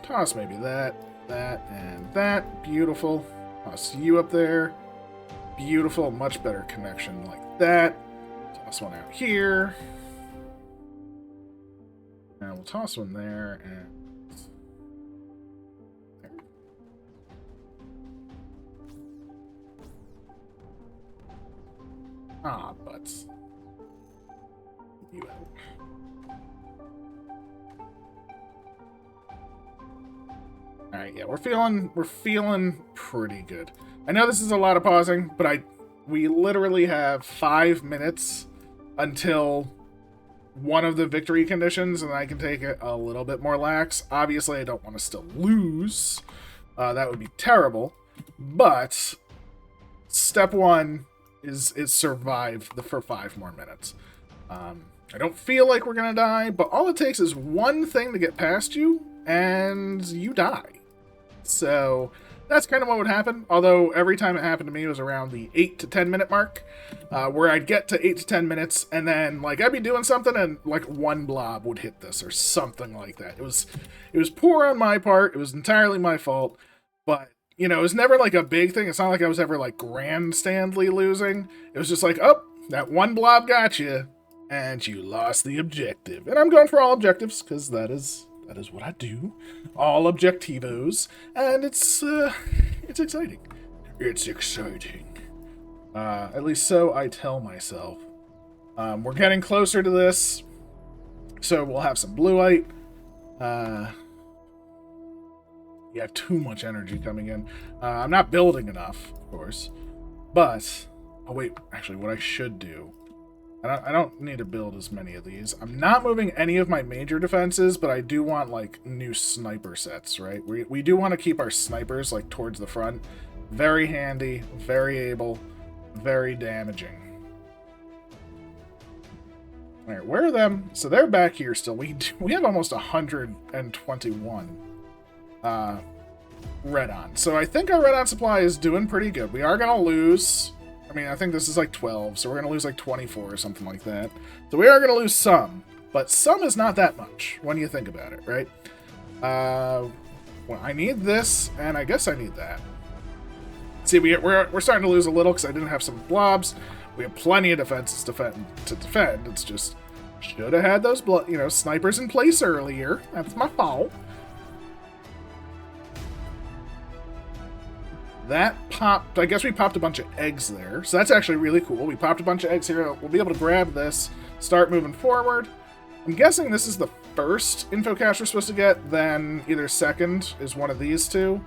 Toss maybe that, and that. Beautiful. Toss you up there. Beautiful. Much better connection like that. Toss one out here. And we'll toss one there, and there. Ah, butts. You out. Alright, yeah, we're feeling pretty good. I know this is a lot of pausing, but we literally have 5 minutes until one of the victory conditions, and I can take it a little bit more lax. Obviously, I don't want to still lose. That would be terrible. But step one is survive for 5 more minutes. I don't feel like we're going to die, but all it takes is one thing to get past you, and you die. So that's kind of what would happen, although every time it happened to me, it was around the 8 to 10 minute mark, where I'd get to 8 to 10 minutes, and then, like, I'd be doing something, and, like, one blob would hit this, or something like that. It was poor on my part, it was entirely my fault, but, you know, it was never, like, a big thing. It's not like I was ever, like, grandstandly losing. It was just like, oh, that one blob got you, and you lost the objective. And I'm going for all objectives, because that is what I do. All objectivos. And it's exciting. It's exciting. At least so I tell myself. We're getting closer to this. So we'll have some blue light. Yeah, too much energy coming in. I'm not building enough, of course. But, oh wait, actually what I should do, I don't need to build as many of these. I'm not moving any of my major defenses, but I do want, like, new sniper sets, right? We do want to keep our snipers, like, towards the front. Very handy, very able, very damaging. Alright, where are them? So they're back here still. We have almost 121 red on. So I think our red on supply is doing pretty good. We are going to lose... I mean, I think this is like 12, so we're going to lose like 24 or something like that. So we are going to lose some, but some is not that much when you think about it, right? Well, I need this, and I guess I need that. See, we're starting to lose a little because I didn't have some blobs. We have plenty of defenses to defend. It's just, should have had those snipers in place earlier. That's my fault. That popped, I guess we popped a bunch of eggs there. So that's actually really cool. We popped a bunch of eggs here. We'll be able to grab this, start moving forward. I'm guessing this is the first info cache we're supposed to get, then either second is one of these two,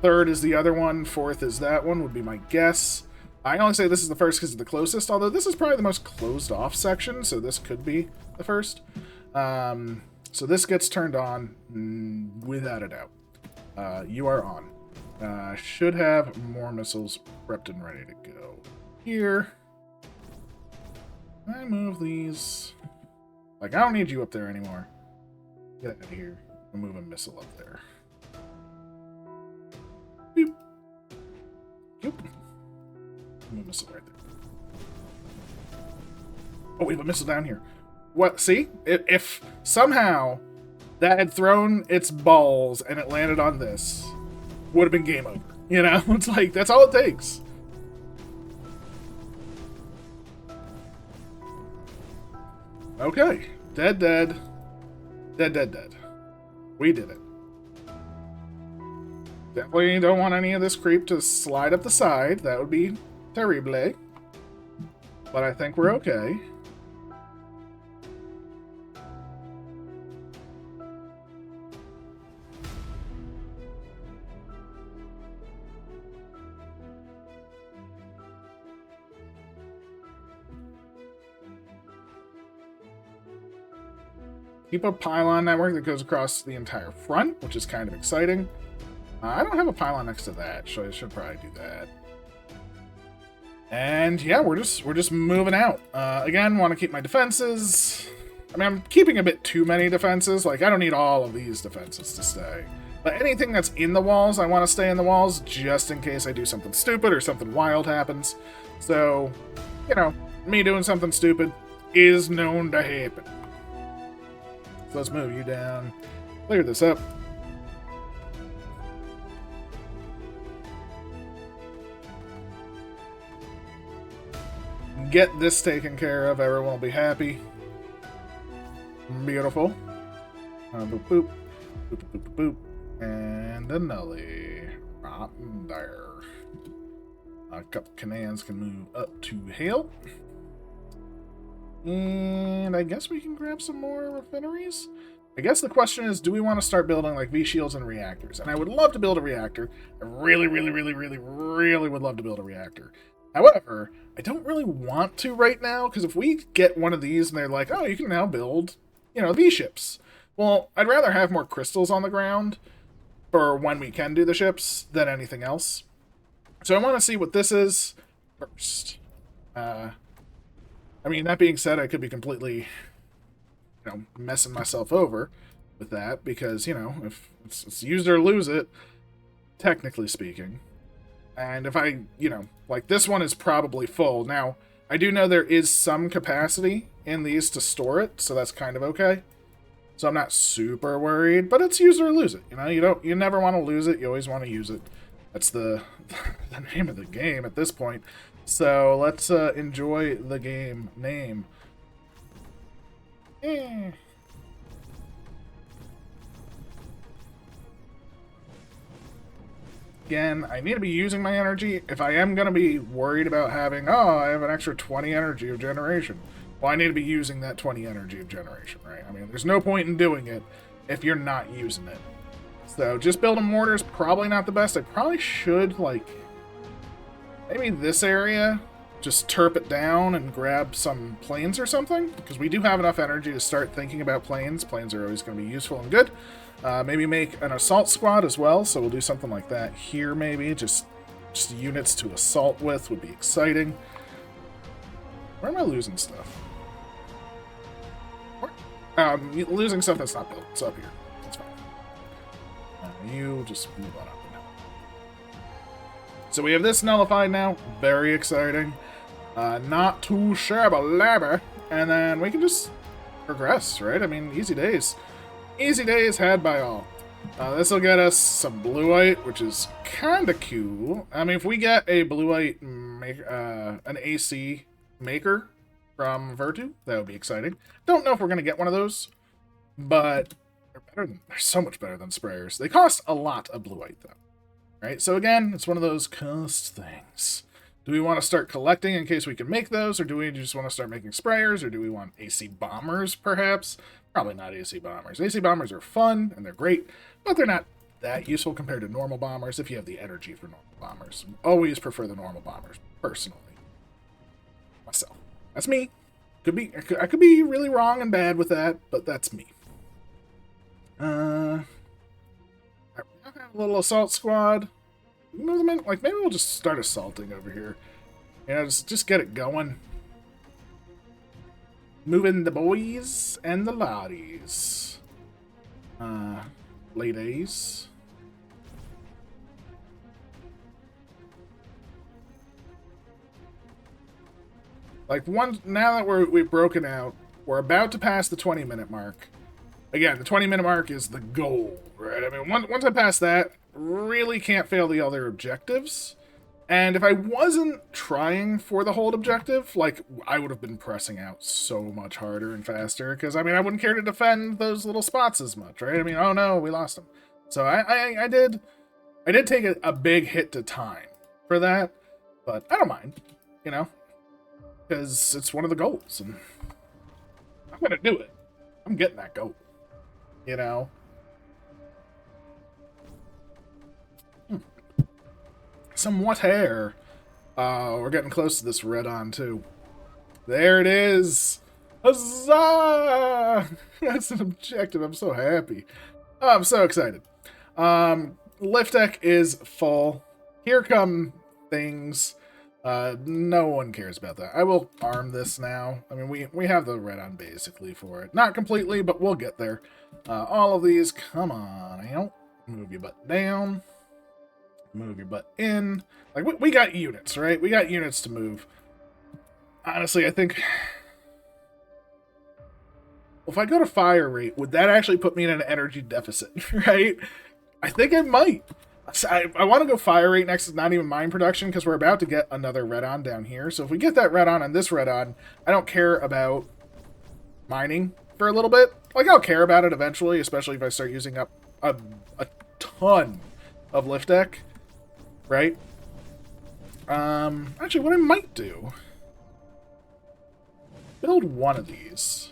third is the other one, fourth is that one, would be my guess. I only say this is the first because it's the closest, although this is probably the most closed off section, so this could be the first. So this gets turned on without a doubt. You are on. Should have more missiles prepped and ready to go. Here. I move these. Like, I don't need you up there anymore. Get out of here. I'll move a missile up there. Boop. Boop. Move a missile right there. Oh, we have a missile down here. What? See? If somehow that had thrown its balls and it landed on this, would have been game over. You know? It's like, that's all it takes. Okay. Dead, dead. Dead, dead, dead. We did it. Definitely don't want any of this creep to slide up the side. That would be terrible. But I think we're okay. Keep a pylon network that goes across the entire front, which is kind of exciting. I don't have a pylon next to that, so I should probably do that. And yeah, we're just moving out. Again, want to keep my defenses. I mean, I'm keeping a bit too many defenses. Like, I don't need all of these defenses to stay. But anything that's in the walls, I want to stay in the walls just in case I do something stupid or something wild happens. So, you know, me doing something stupid is known to happen. So let's move you down. Clear this up. Get this taken care of. Everyone will be happy. Beautiful. Boop, boop. Boop, boop, boop, boop. And a nully. Right there. A couple canons can move up to hill. And I guess we can grab some more refineries? I guess the question is, do we want to start building like V-shields and reactors? And I would love to build a reactor. I really would love to build a reactor. However, I don't really want to right now, because if we get one of these and they're like, oh, you can now build, V-ships. Well, I'd rather have more crystals on the ground for when we can do the ships than anything else. So I want to see what this is first. I mean, that being said, I could be completely, messing myself over with that because, if it's use it or lose it, technically speaking. And if I, like this one is probably full. Now, I do know there is some capacity in these to store it, so that's kind of okay. So I'm not super worried, but it's use it or lose it. You never want to lose it. You always want to use it. That's the name of the game at this point. So let's enjoy the game name. Again, I need to be using my energy. If I am going to be worried about having, I have an extra 20 energy of generation. Well, I need to be using that 20 energy of generation, right? I mean, there's no point in doing it if you're not using it. So just building mortars, probably not the best. I probably should, like, maybe this area, just terp it down and grab some planes or something, because we do have enough energy to start thinking about planes. Planes are always going to be useful and good. Maybe make an assault squad as well, so we'll do something like that here maybe. Just units to assault with would be exciting. Where am I losing stuff? Losing stuff that's not built. It's up here. That's fine. You just move on up. So we have this nullified now. Very exciting. Not too shabba-labba. And then we can just progress, right? I mean, easy days. Easy days had by all. This will get us some blueite, which is kind of cool. I mean, if we get a blueite, an AC maker from Virtu, that would be exciting. Don't know if we're going to get one of those, but they're so much better than sprayers. They cost a lot of blueite, though. Right? So again, it's one of those cost things. Do we want to start collecting in case we can make those, or do we just want to start making sprayers, or do we want AC bombers, perhaps? Probably not AC bombers. AC bombers are fun, and they're great, but they're not that useful compared to normal bombers if you have the energy for normal bombers. Always prefer the normal bombers, personally. Myself. That's me. I could be really wrong and bad with that, but that's me. I have a little assault squad. Move them in. Like, maybe we'll just start assaulting over here. You know, just get it going. Moving the boys and the ladies. Ladies. Like, now that we've broken out, we're about to pass the 20-minute mark. Again, the 20-minute mark is the goal, right? I mean, once I pass that, really can't fail the other objectives. And if I wasn't trying for the hold objective, like, I would have been pressing out so much harder and faster, because, I mean, I wouldn't care to defend those little spots as much, right? I mean, oh no, we lost them. So I did take a big hit to time for that, but I don't mind, you know, because it's one of the goals, and I'm gonna do it. I'm getting that goal, you know? Some what hair. We're getting close to this red on too. There it is. Huzzah! That's an objective. I'm so happy. Oh, I'm so excited. Lift deck is full. Here come things. No one cares about that. I will arm this now. I mean, we have the red on basically for it. Not completely, but we'll get there. All of these, come on out. Move your butt down. Move your butt in. Like, we got units, right? We got units to move. Honestly, I think... If I go to fire rate, would that actually put me in an energy deficit, right? I think it might. I want to go fire rate next to not even mine production, because we're about to get another red on down here. So if we get that red on and this red on, I don't care about mining for a little bit. Like, I'll care about it eventually, especially if I start using up a ton of lift deck. Right? Actually, what I might do... Build one of these.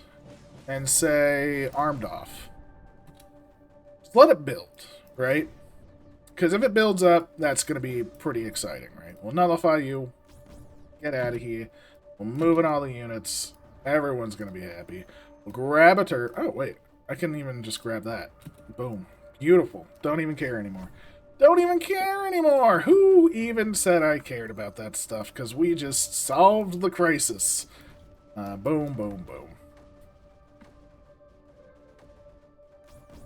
And say, armed off. Just let it build, right? Because if it builds up, that's going to be pretty exciting, right? We'll nullify you. Get out of here. We'll move in all the units. Everyone's going to be happy. We'll grab a turret. Oh, wait. I can even just grab that. Boom. Beautiful. Don't even care anymore. Don't even care anymore. Who even said I cared about that stuff? Because we just solved the crisis. Boom, boom, boom.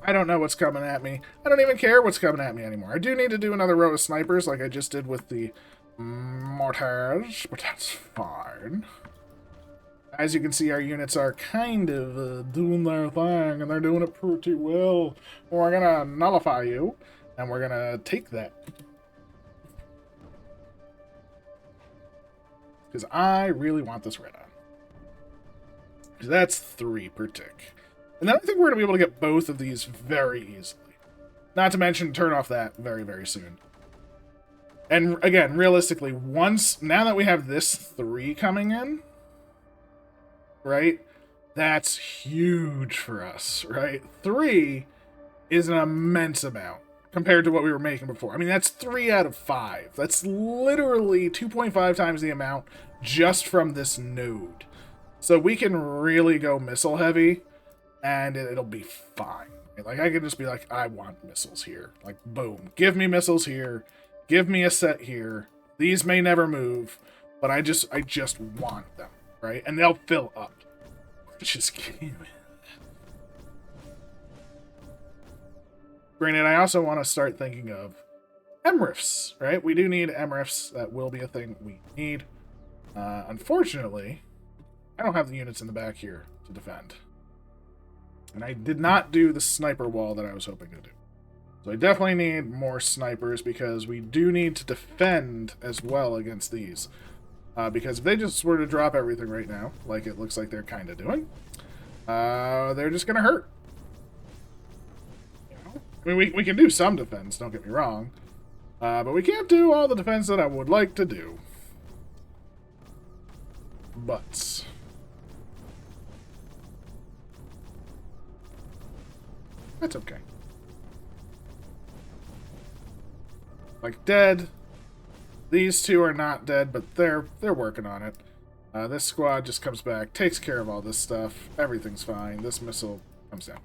I don't know what's coming at me. I don't even care what's coming at me anymore. I do need to do another row of snipers like I just did with the mortars, but that's fine. As you can see, our units are kind of doing their thing, and they're doing it pretty well. We're going to nullify you. And we're gonna take that. Because I really want this red on. Because that's 3 per tick. And then I think we're gonna be able to get both of these very easily. Not to mention turn off that very, very soon. And again, realistically, now that we have this 3 coming in, right? That's huge for us, right? 3 is an immense amount. compared to what we were making before. I mean, that's 3 out of 5. That's literally 2.5 times the amount just from this node. So we can really go missile heavy, and it'll be fine. Like, I can just be like, I want missiles here. Like, boom. Give me missiles here. Give me a set here. These may never move, but I just want them, right? And they'll fill up. Which is cute. Granted, I also want to start thinking of MRIFs, right? We do need MRIFs. That will be a thing we need. Unfortunately, I don't have the units in the back here to defend. And I did not do the sniper wall that I was hoping to do. So I definitely need more snipers because we do need to defend as well against these. Because if they just were to drop everything right now, like it looks like they're kind of doing, they're just going to hurt. You know? I mean, we can do some defense, don't get me wrong. But we can't do all the defense that I would like to do. But that's okay. Like, dead. These two are not dead, but they're working on it. This squad just comes back, takes care of all this stuff. Everything's fine. This missile comes down.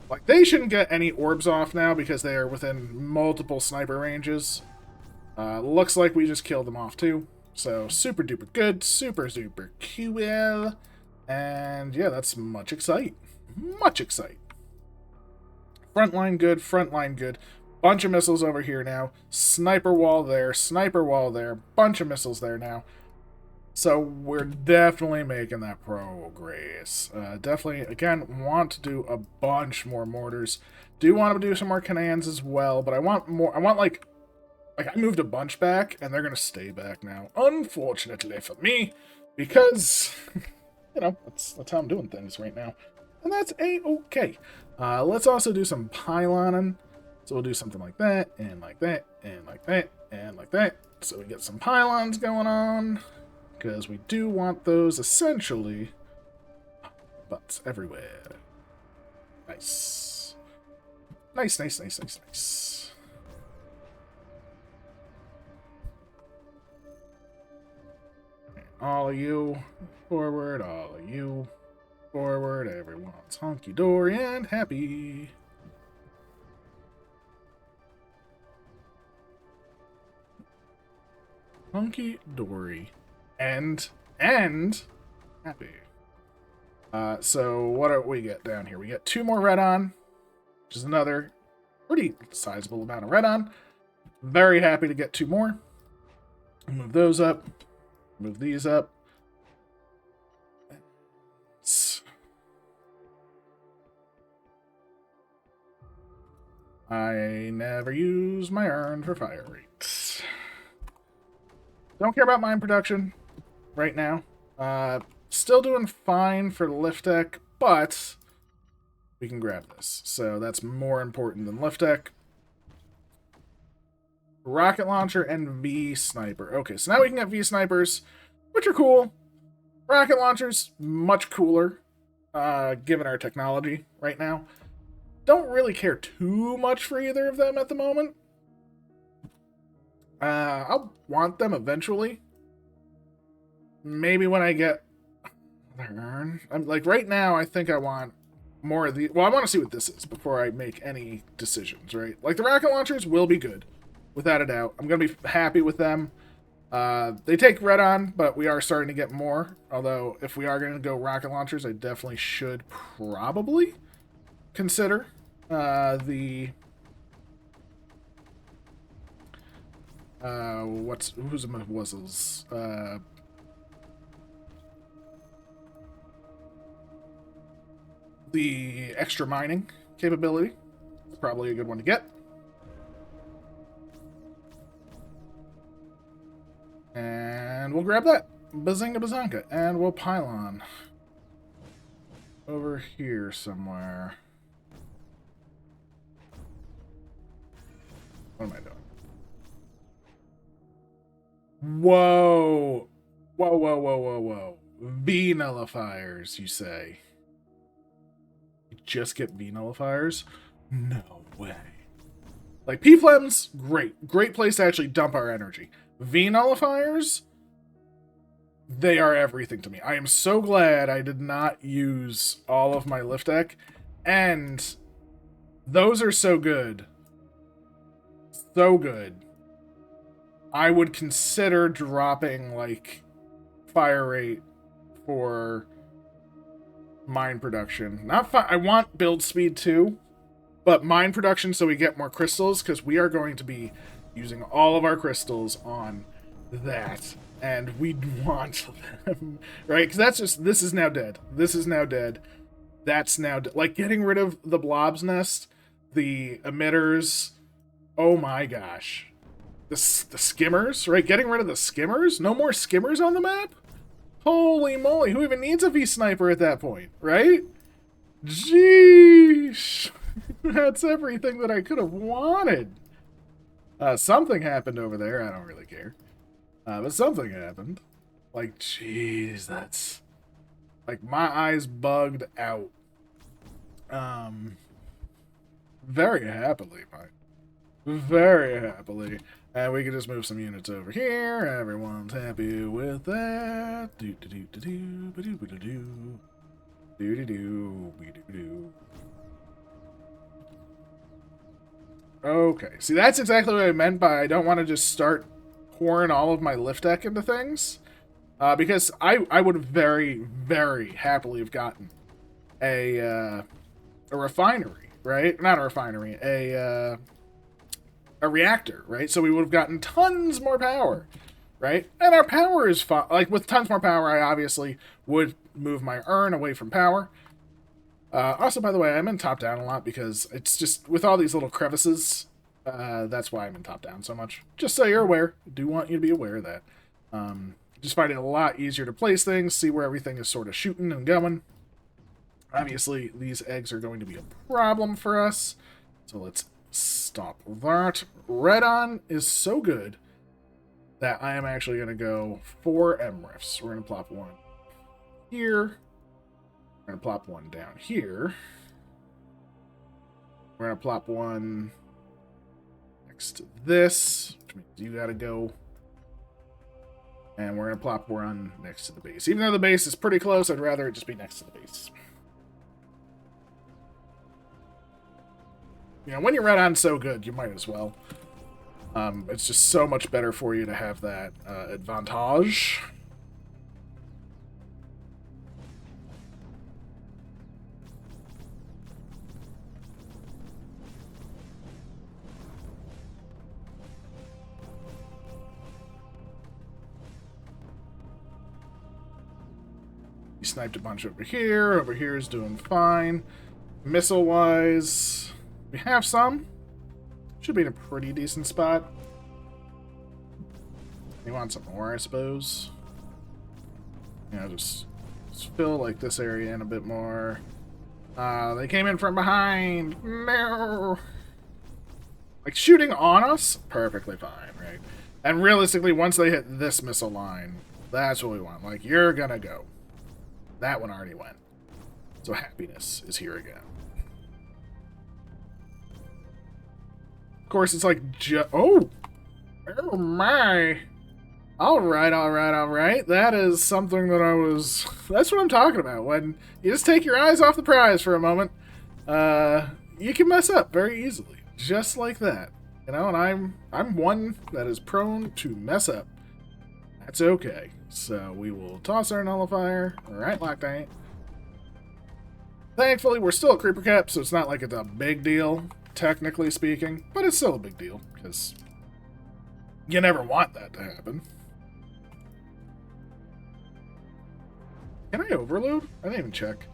Like, they shouldn't get any orbs off now because they are within multiple sniper ranges. Looks like we just killed them off too. So, super duper good, super duper cool. And yeah, that's much excite. Much excite. Frontline good, frontline good. Bunch of missiles over here now. Sniper wall there, bunch of missiles there now. So we're definitely making that progress. Definitely, again, want to do a bunch more mortars. Do want to do some more cannons as well, but I want more. I want like I moved a bunch back, and they're going to stay back now. Unfortunately for me, because, you know, that's how I'm doing things right now. And that's A-okay. Let's also do some pyloning. So we'll do something like that, and like that, and like that, and like that. So we get some pylons going on, because we do want those essentially butts everywhere. Nice. Nice, nice, nice, nice, nice. All of you forward, all of you forward. Everyone's hunky-dory and happy. Hunky-dory. And happy. So what do we get down here? We get 2 more red on, which is another pretty sizable amount of red on. Very happy to get 2 more. Move those up. Move these up. I never use my urn for fire rates. Don't care about mine production right now. Still doing fine for lift deck, but we can grab this. So that's more important than lift deck. Rocket launcher and V sniper. Okay, so now we can get V snipers, which are cool. Rocket launchers, much cooler, given our technology right now. Don't really care too much for either of them at the moment. I'll want them eventually. Maybe when I get another urn. I'm like right now. I think I want more of the. Well, I want to see what this is before I make any decisions. Right? Like the rocket launchers will be good, without a doubt. I'm gonna be happy with them. They take red on, but we are starting to get more. Although if we are going to go rocket launchers, I definitely should probably consider the. Who's my wuzzles? The extra mining capability. It's probably a good one to get. And we'll grab that. Bazinga bazonka. And we'll pylon over here somewhere. What am I doing? Whoa. Whoa, whoa, whoa, whoa, whoa. V nullifiers, you say? You just get V nullifiers? No way. Like, P-Flems, great. Great place to actually dump our energy. V-Nullifiers, they are everything to me. I am so glad I did not use all of my lift deck. And those are so good. So good. I would consider dropping, like, fire rate for mine production. I want build speed too, but mine production so we get more crystals, because we are going to be using all of our crystals on that. And we want them, right? Because that's just, this is now dead. This is now dead. That's now dead. Like, getting rid of the blob's nest, the emitters, oh my gosh. The skimmers, right? Getting rid of the skimmers? No more skimmers on the map? Holy moly, who even needs a V-Sniper at that point, right? Jeez. That's everything that I could have wanted. Something happened over there, I don't really care. But something happened. Like, jeez, that's... Like, my eyes bugged out. Very happily, Mike. Very happily. And we can just move some units over here. Everyone's happy with that. Okay, see, that's exactly what I meant by I don't want to just start pouring all of my lift deck into things. Because I would very, very happily have gotten a refinery, right? Not a refinery, a reactor, right? So we would have gotten tons more power, right? And our power is fine. Like, with tons more power, I obviously would move my urn away from power. Also, by the way, I'm in top-down a lot because it's just, with all these little crevices, that's why I'm in top-down so much. Just so you're aware. I do want you to be aware of that. Just find it a lot easier to place things, see where everything is sort of shooting and going. Obviously, these eggs are going to be a problem for us, so let's stop that. Red on is so good that I am actually going to go 4 MRIFs. We're going to plop one here. We're going to plop one down here. We're going to plop one next to this, which means you got to go. And we're going to plop one next to the base. Even though the base is pretty close, I'd rather it just be next to the base. You know, when you're red on so good, you might as well. It's just so much better for you to have that advantage. He sniped a bunch over here. Over here is doing fine. Missile-wise, we have some. Should be in a pretty decent spot. You want some more, I suppose. You know, just fill like this area in a bit more. They came in from behind. No. Like, shooting on us, perfectly fine, right? And realistically, once they hit this missile line, that's what we want. Like, you're gonna go. That one already went. So happiness is here again. Of course, it's like, oh my. All right. That is something that that's what I'm talking about. When you just take your eyes off the prize for a moment, you can mess up very easily. Just like that. You know, and I'm one that is prone to mess up. That's okay. So we will toss our nullifier. Alright, Loctite. Thankfully, we're still at creeper cap, so it's not like it's a big deal, technically speaking. But it's still a big deal, because you never want that to happen. Can I overload? I didn't even check.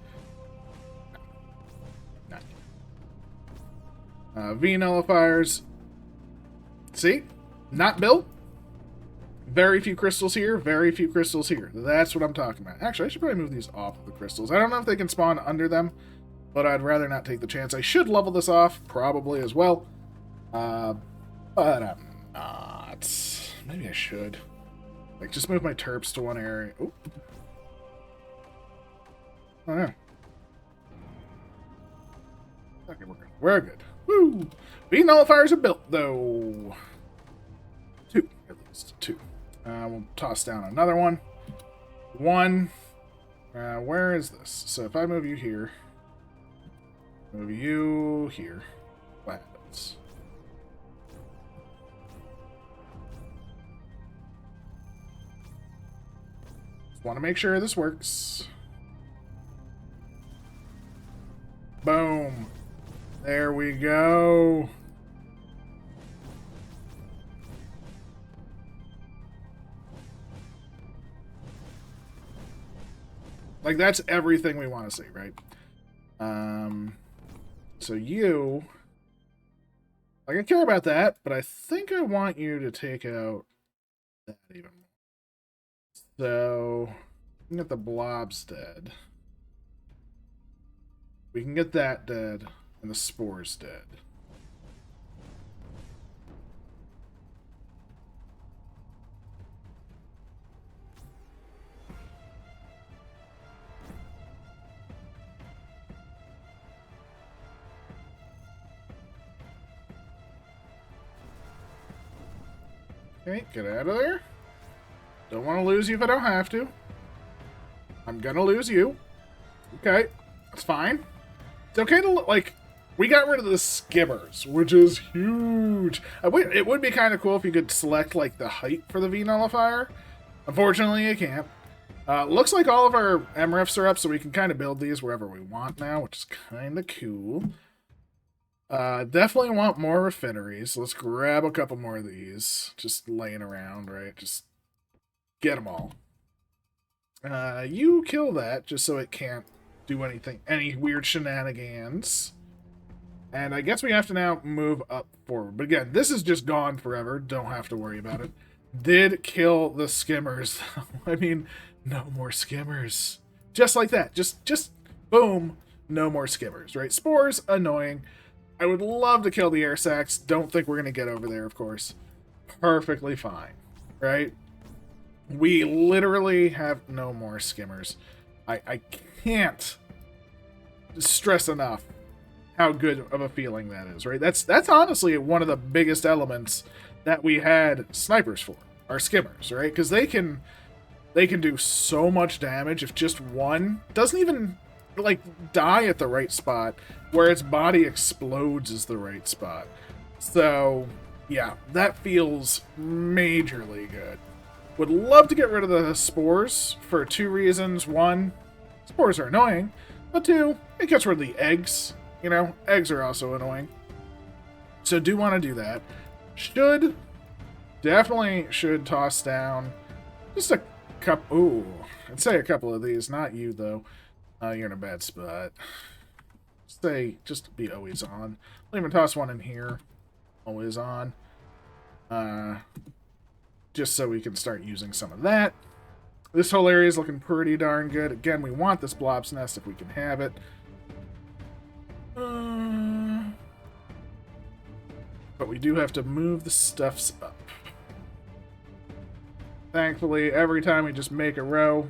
No. V nullifiers. See? Not built. Very few crystals here, very few crystals here. That's what I'm talking about. Actually, I should probably move these off of the crystals. I don't know if they can spawn under them, but I'd rather not take the chance. I should level this off, probably as well. But I'm not. Maybe I should. Like, just move my terps to one area. Oop. Oh, no. Okay, we're good. We're good. Woo! V nullifiers are built, though. 2, at least. 2. We'll toss down another one. 1. Where is this? So if I move you here, move you here, what happens? Just want to make sure this works. Boom. There we go. Like, that's everything we want to see, right? So you... Like, I care about that, but I think I want you to take out that even more. So, we can get the blobs dead. We can get that dead, and the spores dead. Okay, get out of there. Don't want to lose you if I don't have to. I'm gonna lose you. Okay, that's fine. It's okay to, like, we got rid of the skimmers, which is huge. It would be kind of cool if you could select, like, the height for the V-nullifier. Unfortunately, you can't. Looks like all of our MRIFs are up, so we can kind of build these wherever we want now, which is kind of cool. Definitely want more refineries. Let's grab a couple more of these. Just laying around, right? Just get them all. You kill that just so it can't do anything, any weird shenanigans. And I guess we have to now move up forward. But again, this is just gone forever. Don't have to worry about it. Did kill the skimmers, though. I mean, no more skimmers. Just like that. Just boom. No more skimmers, right? Spores, annoying. I would love to kill the air sacs. Don't think we're going to get over there, of course. Perfectly fine, right? We literally have no more skimmers. I can't stress enough how good of a feeling that is, right? That's honestly one of the biggest elements that we had snipers for, our skimmers, right? Because they can do so much damage if just one doesn't even, like, die at the right spot, where its body explodes is the right spot. So, yeah, that feels majorly good. Would love to get rid of the spores for 2 reasons. 1, spores are annoying, but 2, it gets rid of the eggs. You know, eggs are also annoying. So do want to do that. Definitely should toss down just a couple. Ooh, I'd say a couple of these. Not you, though. You're in a bad spot. Say, just be always on. I'll even toss one in here. Always on. Just so we can start using some of that. This whole area is looking pretty darn good. Again, we want this blob's nest if we can have it. But we do have to move the stuffs up. Thankfully, every time we just make a row,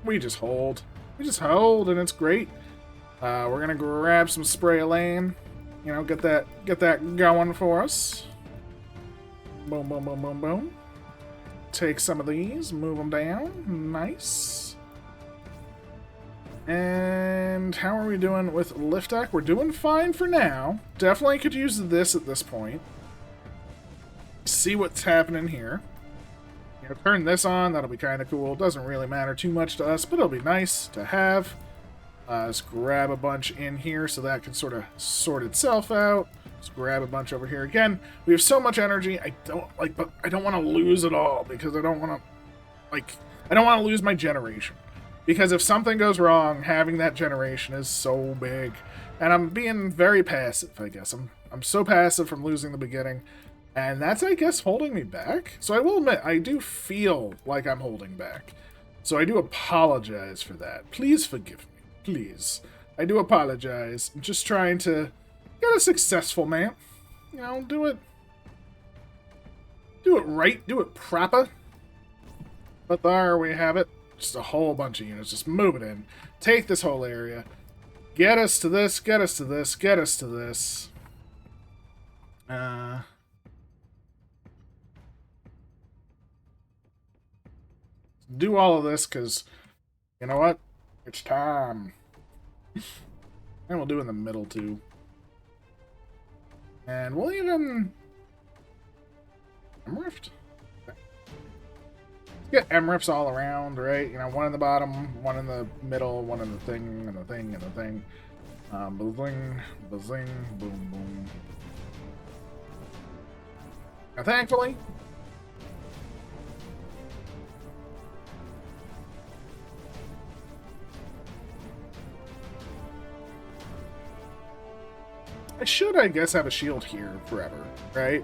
we just hold. We just hold, and it's great. We're gonna grab some spray lane. You know, get that going for us. Boom, boom, boom, boom, boom. Take some of these, move them down. Nice. And how are we doing with lift deck? We're doing fine for now. Definitely could use this at this point. See what's happening here. You know, turn this on. That'll be kind of cool. Doesn't really matter too much to us, but it'll be nice to have. Let's grab a bunch in here so that can sort of sort itself out. Let's grab a bunch over here. Again, we have so much energy. But I don't want to lose it all because I don't want to lose my generation. Because if something goes wrong, having that generation is so big. And I'm being very passive, I guess. I'm so passive from losing the beginning. And that's, I guess, holding me back. So I will admit, I do feel like I'm holding back. So I do apologize for that. Please forgive me. Please. I do apologize. I'm just trying to get a successful man. You know, do it right. Do it proper. But there we have it. Just a whole bunch of units. Just move it in. Take this whole area. Get us to this. Get us to this. Get us to this. Uh, do all of this because, you know what? It's time. And we'll do in the middle too. And we'll even... Emrift? Get Emrifts all around, right? You know, one in the bottom, one in the middle, one in the thing, and the thing, and the thing. Bazing, bazing, boom, boom. Now, thankfully, I should, I guess, have a shield here forever, right?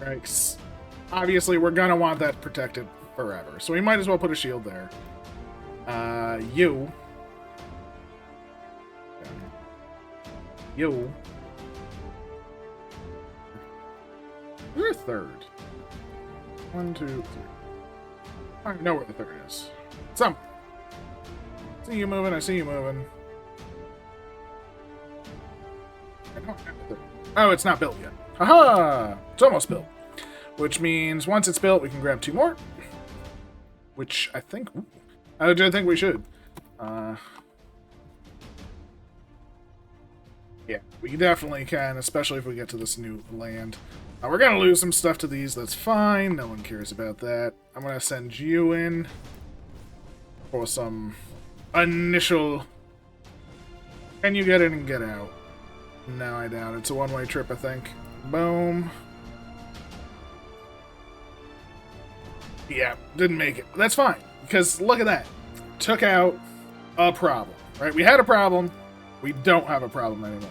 Right. Obviously, we're gonna want that protected forever, so we might as well put a shield there. You. You. You're a third. 1, 2, 3. I don't know where the third is. Some. See you moving, I see you moving. I don't have a third. Oh, it's not built yet. Haha! It's almost built. Which means once it's built, we can grab 2 more. Which I think... Ooh, I think we should. Yeah, we definitely can, especially if we get to this new land. We're going to lose some stuff to these. That's fine. No one cares about that. I'm going to send you in for some initial... Can you get in and get out? No, I doubt it. It's a one-way trip, I think. Boom. Yeah, didn't make it. That's fine, because look at that. Took out a problem, right? We had a problem. We don't have a problem anymore.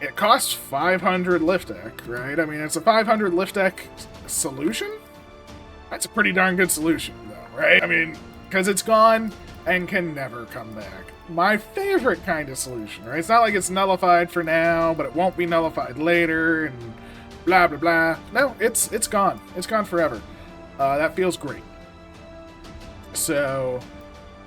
It costs 500 lift deck, right? I mean, it's a 500 lift deck solution? That's a pretty darn good solution, though, right? I mean, because it's gone and can never come back. My favorite kind of solution, right? It's not like it's nullified for now, but it won't be nullified later, and blah, blah, blah. No, it's gone. It's gone forever. That feels great. So,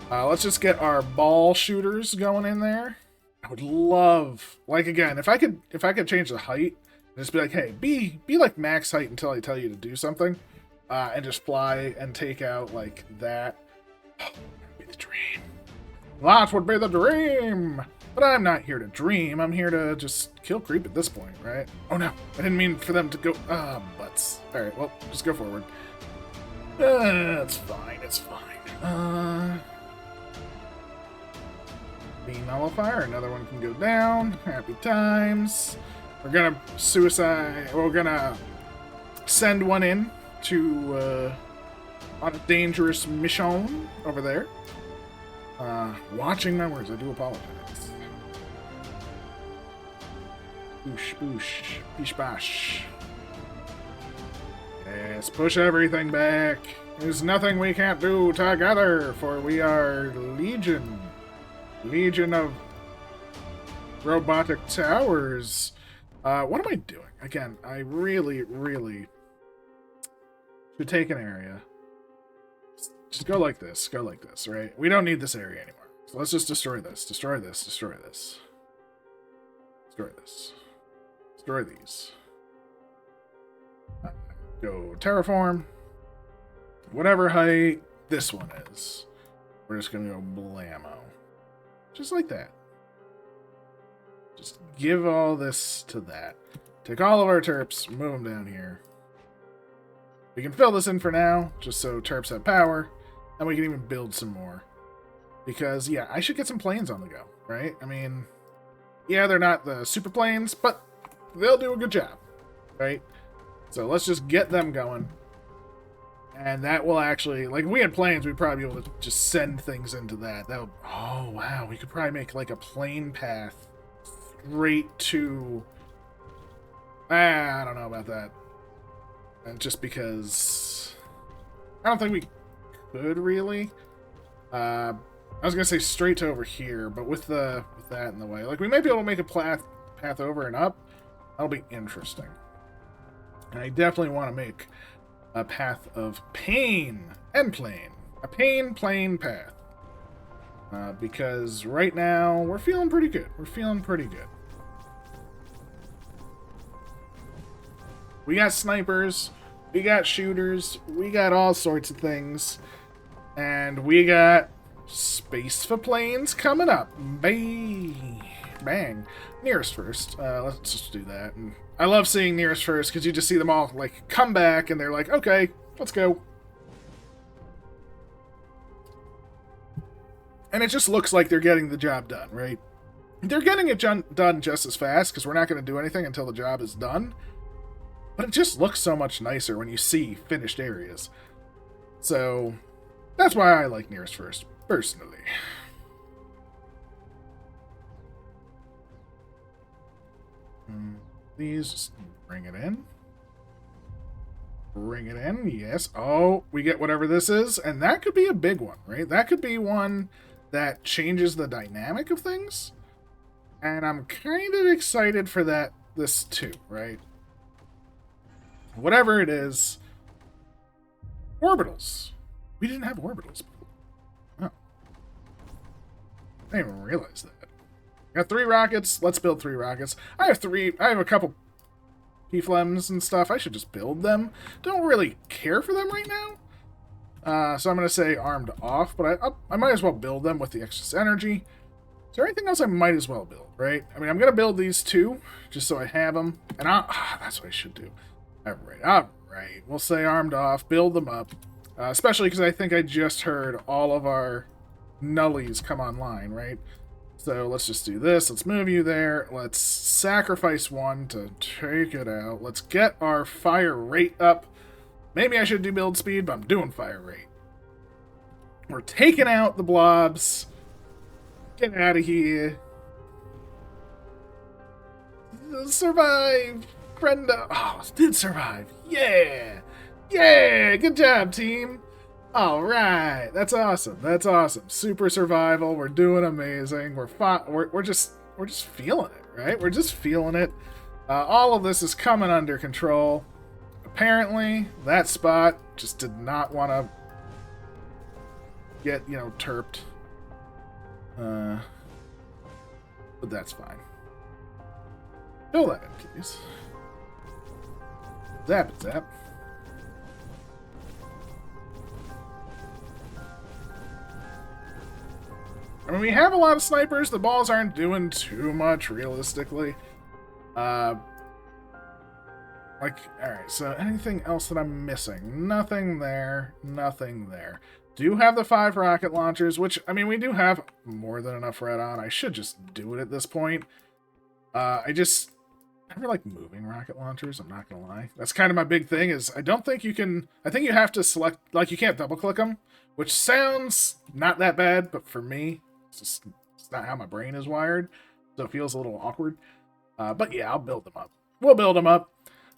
let's just get our ball shooters going in there. I would love, like, again, if I could change the height, just be like, hey, be like max height until I tell you to do something, and just fly and take out like that. Oh, that would be the dream. That would be the dream. But I'm not here to dream. I'm here to just kill creep at this point, right? Oh no, I didn't mean for them to go. Butts. All right, well, just go forward. It's fine. It's fine. The nullifier, another one can go down. Happy times. We're gonna suicide. We're gonna send one in to on a dangerous mission over there. Watching my words. I do apologize. Boosh, boosh, bish, bash. Yes, push everything back. There's nothing we can't do together, for we are Legion. Legion of robotic towers. What am I doing? Again, I really, really should take an area. Just go like this. Go like this, right? We don't need this area anymore. So let's just destroy this. Destroy this. Destroy this. Destroy this. Destroy these. Go terraform. Whatever height this one is. We're just going to go blammo. Just like that. Just give all this to that. Take all of our terps, move them down here. We can fill this in for now, just so terps have power. And we can even build some more. Because, yeah, I should get some planes on the go, right? I mean, yeah, they're not the super planes, but they'll do a good job, right? So let's just get them going. And that will actually, like, if we had planes, we'd probably be able to just send things into that. That would, oh, wow, we could probably make, like, a plane path straight to, I don't know about that. And just because, I don't think we could really. I was gonna say straight to over here, but with that in the way, like, we might be able to make a path over and up. That'll be interesting. And I definitely want to make a path of pain and plane. A pain plane path. Because right now, we're feeling pretty good. We're feeling pretty good. We got snipers, we got shooters, we got all sorts of things. And we got space for planes coming up. Bang. Nearest first. Let's just do that. And I love seeing nearest first because you just see them all like come back and they're like, okay, let's go. And it just looks like they're getting the job done, right? They're getting it done just as fast because we're not going to do anything until the job is done. But it just looks so much nicer when you see finished areas. So that's why I like nearest first, personally. These, just bring it in. Bring it in, yes. Oh, we get whatever this is, and that could be a big one, right? That could be one that changes the dynamic of things. And I'm kind of excited for this too, right? Whatever it is. Orbitals. We didn't have orbitals before. Oh. I didn't even realize that. Got 3 rockets. Let's build 3 rockets. I have a couple P-flems and stuff. I should just build them. Don't really care for them right now. So I'm going to say armed off, but I might as well build them with the excess energy. Is there anything else I might as well build, right? I mean, I'm going to build these 2, just so I have them. And that's what I should do. Alright. We'll say armed off, build them up. Especially because I think I just heard all of our nullies come online, right? So let's just do this. Let's move you there. Let's sacrifice 1 to take it out. Let's get our fire rate up. Maybe I should do build speed, but I'm doing fire rate. We're taking out the blobs. Get out of here. Survive, Brenda. Oh, did survive. Yeah. Yeah. Good job, team. All right. That's awesome. That's awesome. Super survival. We're doing amazing. We're just feeling it, right? We're just feeling it. All of this is coming under control. Apparently, that spot just did not want to get, terped. But that's fine. Fill that in, please. Zap it, zap. I mean, we have a lot of snipers. The balls aren't doing too much, realistically. Alright, so anything else that I'm missing? Nothing there. Nothing there. Do have the 5 rocket launchers, which, I mean, we do have more than enough red on. I should just do it at this point. I never like moving rocket launchers, I'm not gonna lie. That's kind of my big thing, is I don't think you can... I think you have to select... Like, you can't double-click them, which sounds not that bad, but for me, it's not how my brain is wired, so it feels a little awkward. But yeah, I'll build them up. We'll build them up.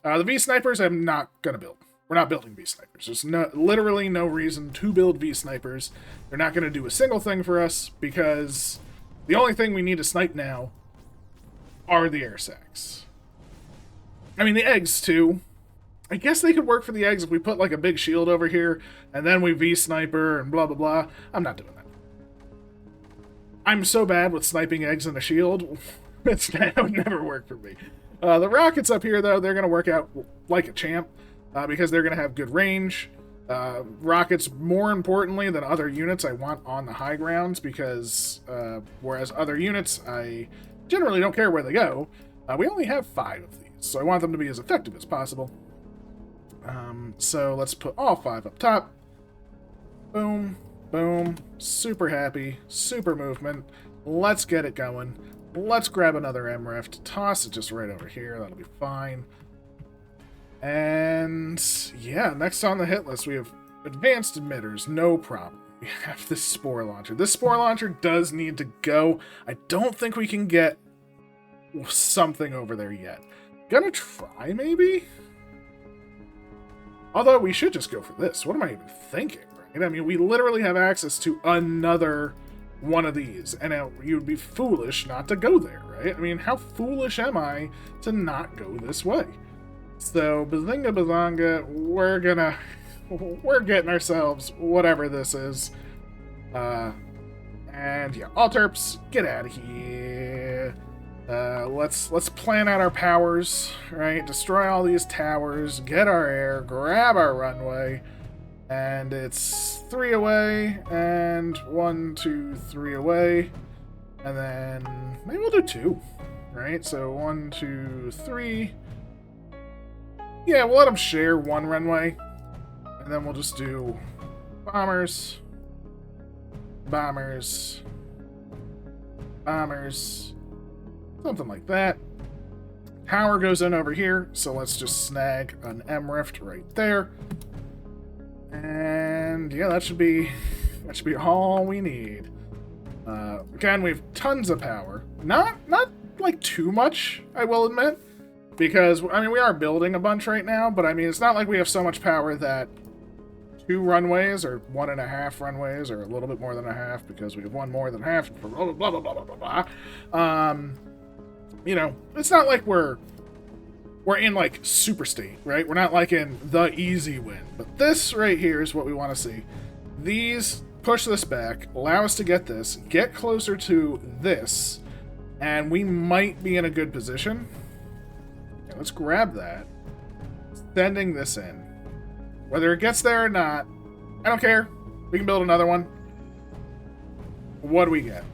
The V-Snipers, I'm not gonna build. We're not building V-Snipers. There's literally no reason to build V-Snipers. They're not gonna do a single thing for us, because the only thing we need to snipe now are the air sacs. I mean, the eggs, too. I guess they could work for the eggs if we put, like, a big shield over here, and then we V-Sniper and blah, blah, blah. I'm not doing that. I'm so bad with sniping eggs in a shield. That would never work for me. The rockets up here, though, they're going to work out like a champ, because they're going to have good range. Rockets, more importantly than other units, I want on the high grounds, because whereas other units, I generally don't care where they go. We only have 5 of these. So I want them to be as effective as possible. So let's put all 5 up top. Boom, boom. Super happy. Super movement. Let's get it going. Let's grab another MREF. Toss it just right over here. That'll be fine. And yeah, next on the hit list, we have advanced emitters. No problem. We have this spore launcher. This spore launcher does need to go. I don't think we can get something over there yet. Gonna try, maybe? Although, we should just go for this. What am I even thinking, right? I mean, we literally have access to another one of these, and you'd be foolish not to go there, right? I mean, how foolish am I to not go this way? So, bazinga bazonga, we're getting ourselves whatever this is. And yeah, all terps, get out of here. Let's plan out our powers, right? Destroy all these towers, get our air, grab our runway, and it's 3 away, and 1, 2, 3 away, and then maybe we'll do 2, right? So 1, 2, 3. Yeah, we'll let them share 1 runway, and then we'll just do bombers, bombers, bombers, something like that. Tower goes in over here, so let's just snag an M rift right there. And yeah, that should be all we need. Again, we have tons of power. Not like too much, I will admit, because I mean we are building a bunch right now, but I mean it's not like we have so much power that 2 runways or 1.5 runways or a little bit more than a half, because we have 1 more than half. Blah blah blah blah blah blah blah. You know, it's not like we're in like super state, right? We're not like in the easy win, but this right here is what we want to see. These push this back, allow us to get this, get closer to this, and we might be in a good position. Okay, let's grab that, sending this in. Whether it gets there or not, I don't care. We can build another one. What do we get?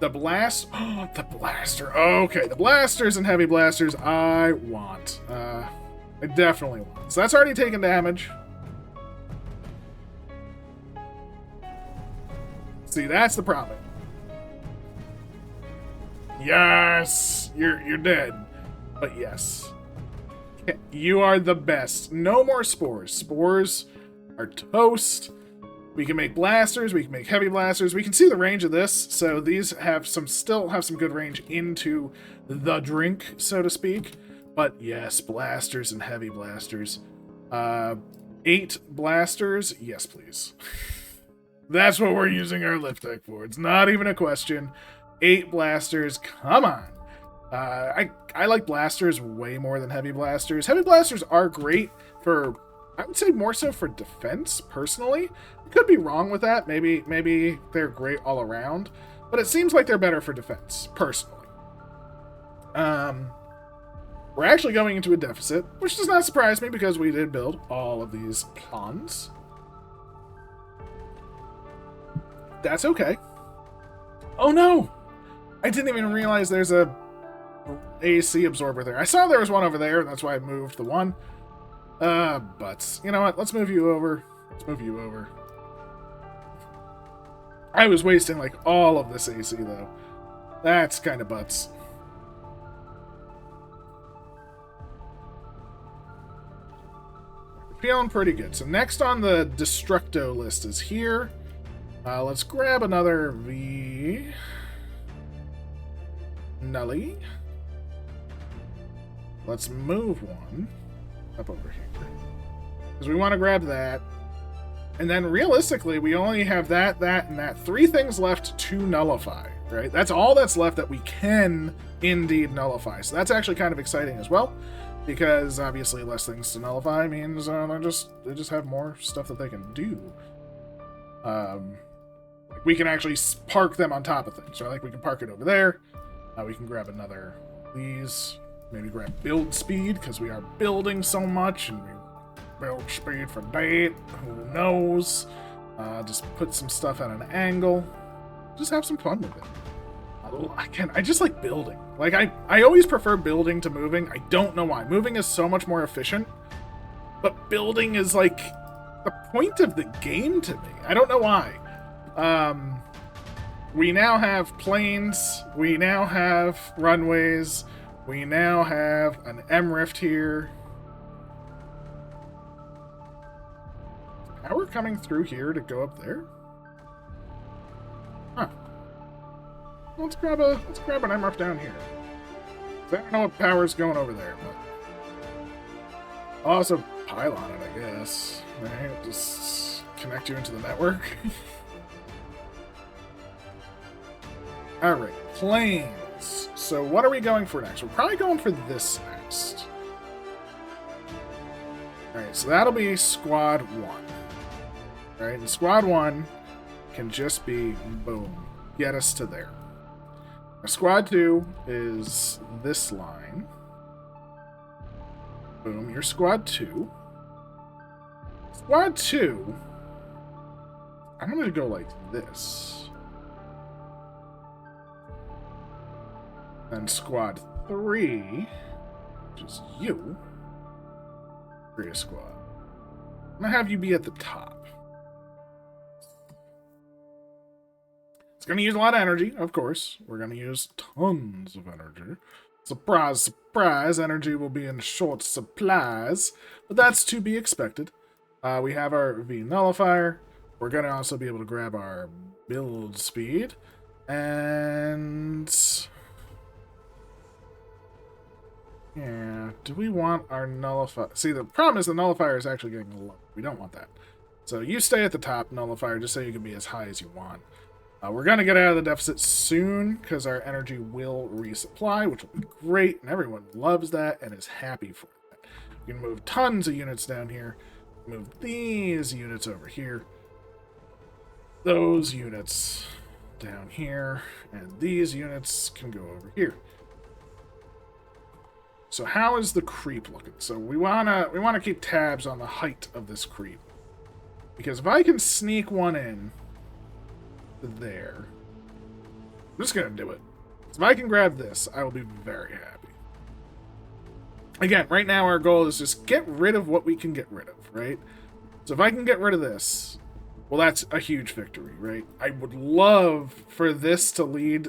The blast. Oh, the blaster. Okay, the blasters and heavy blasters I want. I definitely want. So that's already taken damage. See, that's the problem. Yes, you're dead. But yes, you are the best. No more spores. Spores are toast. We can make blasters, we can make heavy blasters, we can see the range of this, so these have still have some good range into the drink, so to speak. But yes, blasters and heavy blasters. 8 blasters, yes please. That's what we're using our lift deck for. It's not even a question. 8 blasters, come on. I like blasters way more than heavy blasters. Heavy blasters are great for, I would say more so for defense, personally. I could be wrong with that. Maybe they're great all around. But it seems like they're better for defense, personally. We're actually going into a deficit, which does not surprise me because we did build all of these pawns. That's okay. Oh no! I didn't even realize there's a AC absorber there. I saw there was one over there, and that's why I moved the one. But you know what? Let's move you over. Let's move you over. I was wasting like all of this AC though. That's kind of butts. Feeling pretty good. So next on the Destructo list is here. Let's grab another V. Nully. Let's move one up over here. Because we want to grab that. And then realistically, we only have that, and that. 3 things left to nullify, right? That's all that's left that we can indeed nullify. So that's actually kind of exciting as well. Because obviously less things to nullify means they just have more stuff that they can do. We can actually park them on top of things, right? Like we can park it over there. We can grab another of these. Maybe grab build speed, because we are building so much, and we build speed for date. Who knows? Just put some stuff at an angle. Just have some fun with it. I just like building. Like, I always prefer building to moving. I don't know why. Moving is so much more efficient, but building is like the point of the game to me. I don't know why. We now have planes. We now have runways. We now have an M rift here. Power coming through here to go up there? Huh. Let's grab an M rift down here. I don't know what power's going over there, but I'll also pylon it, I guess. Right? Just connect you into the network. Alright, planes. So what are we going for next? We're probably going for this next. Alright, so that'll be squad 1. Alright, and squad 1 can just be, boom, get us to there. Now, squad 2 is this line. Boom, you're squad 2. Squad 2, I'm going to go like this. And squad 3, which is you, create a squad. I'm going to have you be at the top. It's going to use a lot of energy, of course. We're going to use tons of energy. Surprise, surprise, energy will be in short supplies, but that's to be expected. We have our V nullifier. We're going to also be able to grab our build speed. And yeah, do we want our nullifier? See, the problem is the nullifier is actually getting low. We don't want that. So you stay at the top, nullifier, just so you can be as high as you want. We're going to get out of the deficit soon because our energy will resupply, which will be great, and everyone loves that and is happy for that. We can move tons of units down here, move these units over here, those units down here, and these units can go over here. So how is the creep looking? So we wanna keep tabs on the height of this creep, because if I can sneak one in there, I'm just gonna do it. So if I can grab this, I will be very happy. Again, right now our goal is just get rid of what we can get rid of, right? So if I can get rid of this, well, that's a huge victory, right? I would love for this to lead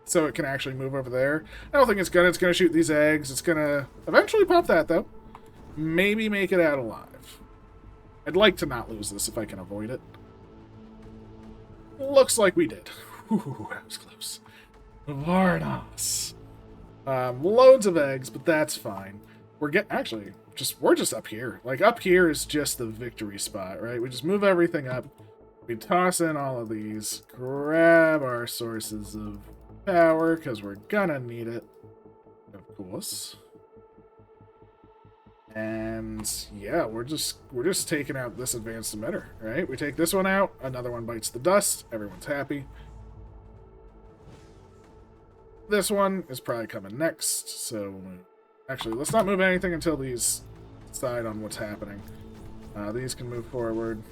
so it can actually move over there. I don't think it's gonna. It's gonna shoot these eggs. It's gonna eventually pop that, though. Maybe make it out alive. I'd like to not lose this if I can avoid it. Looks like we did. Ooh, that was close. Varnas. Loads of eggs, but that's fine. We're just up here. Like, up here is just the victory spot, right? We just move everything up. We toss in all of these. Grab our sources of power, because we're gonna need it. Of course. And yeah, we're just taking out this advanced emitter, right? We take this one out, another one bites the dust, everyone's happy. This one is probably coming next, so actually let's not move anything until these decide on what's happening. These can move forward.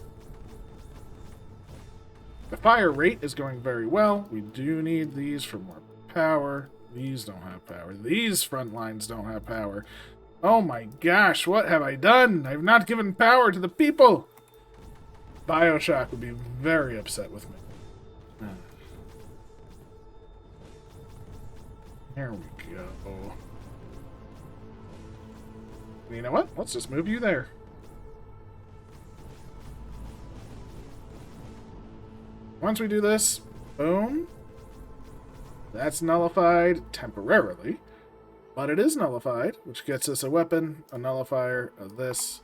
The fire rate is going very well. We do need these for more power. These don't have power. These front lines don't have power. Oh my gosh, what have I done? I've not given power to the people! BioShock would be very upset with me. There we go. You know what? Let's just move you there. Once we do this, boom. That's nullified temporarily. But it is nullified, which gets us a weapon, a nullifier, of this.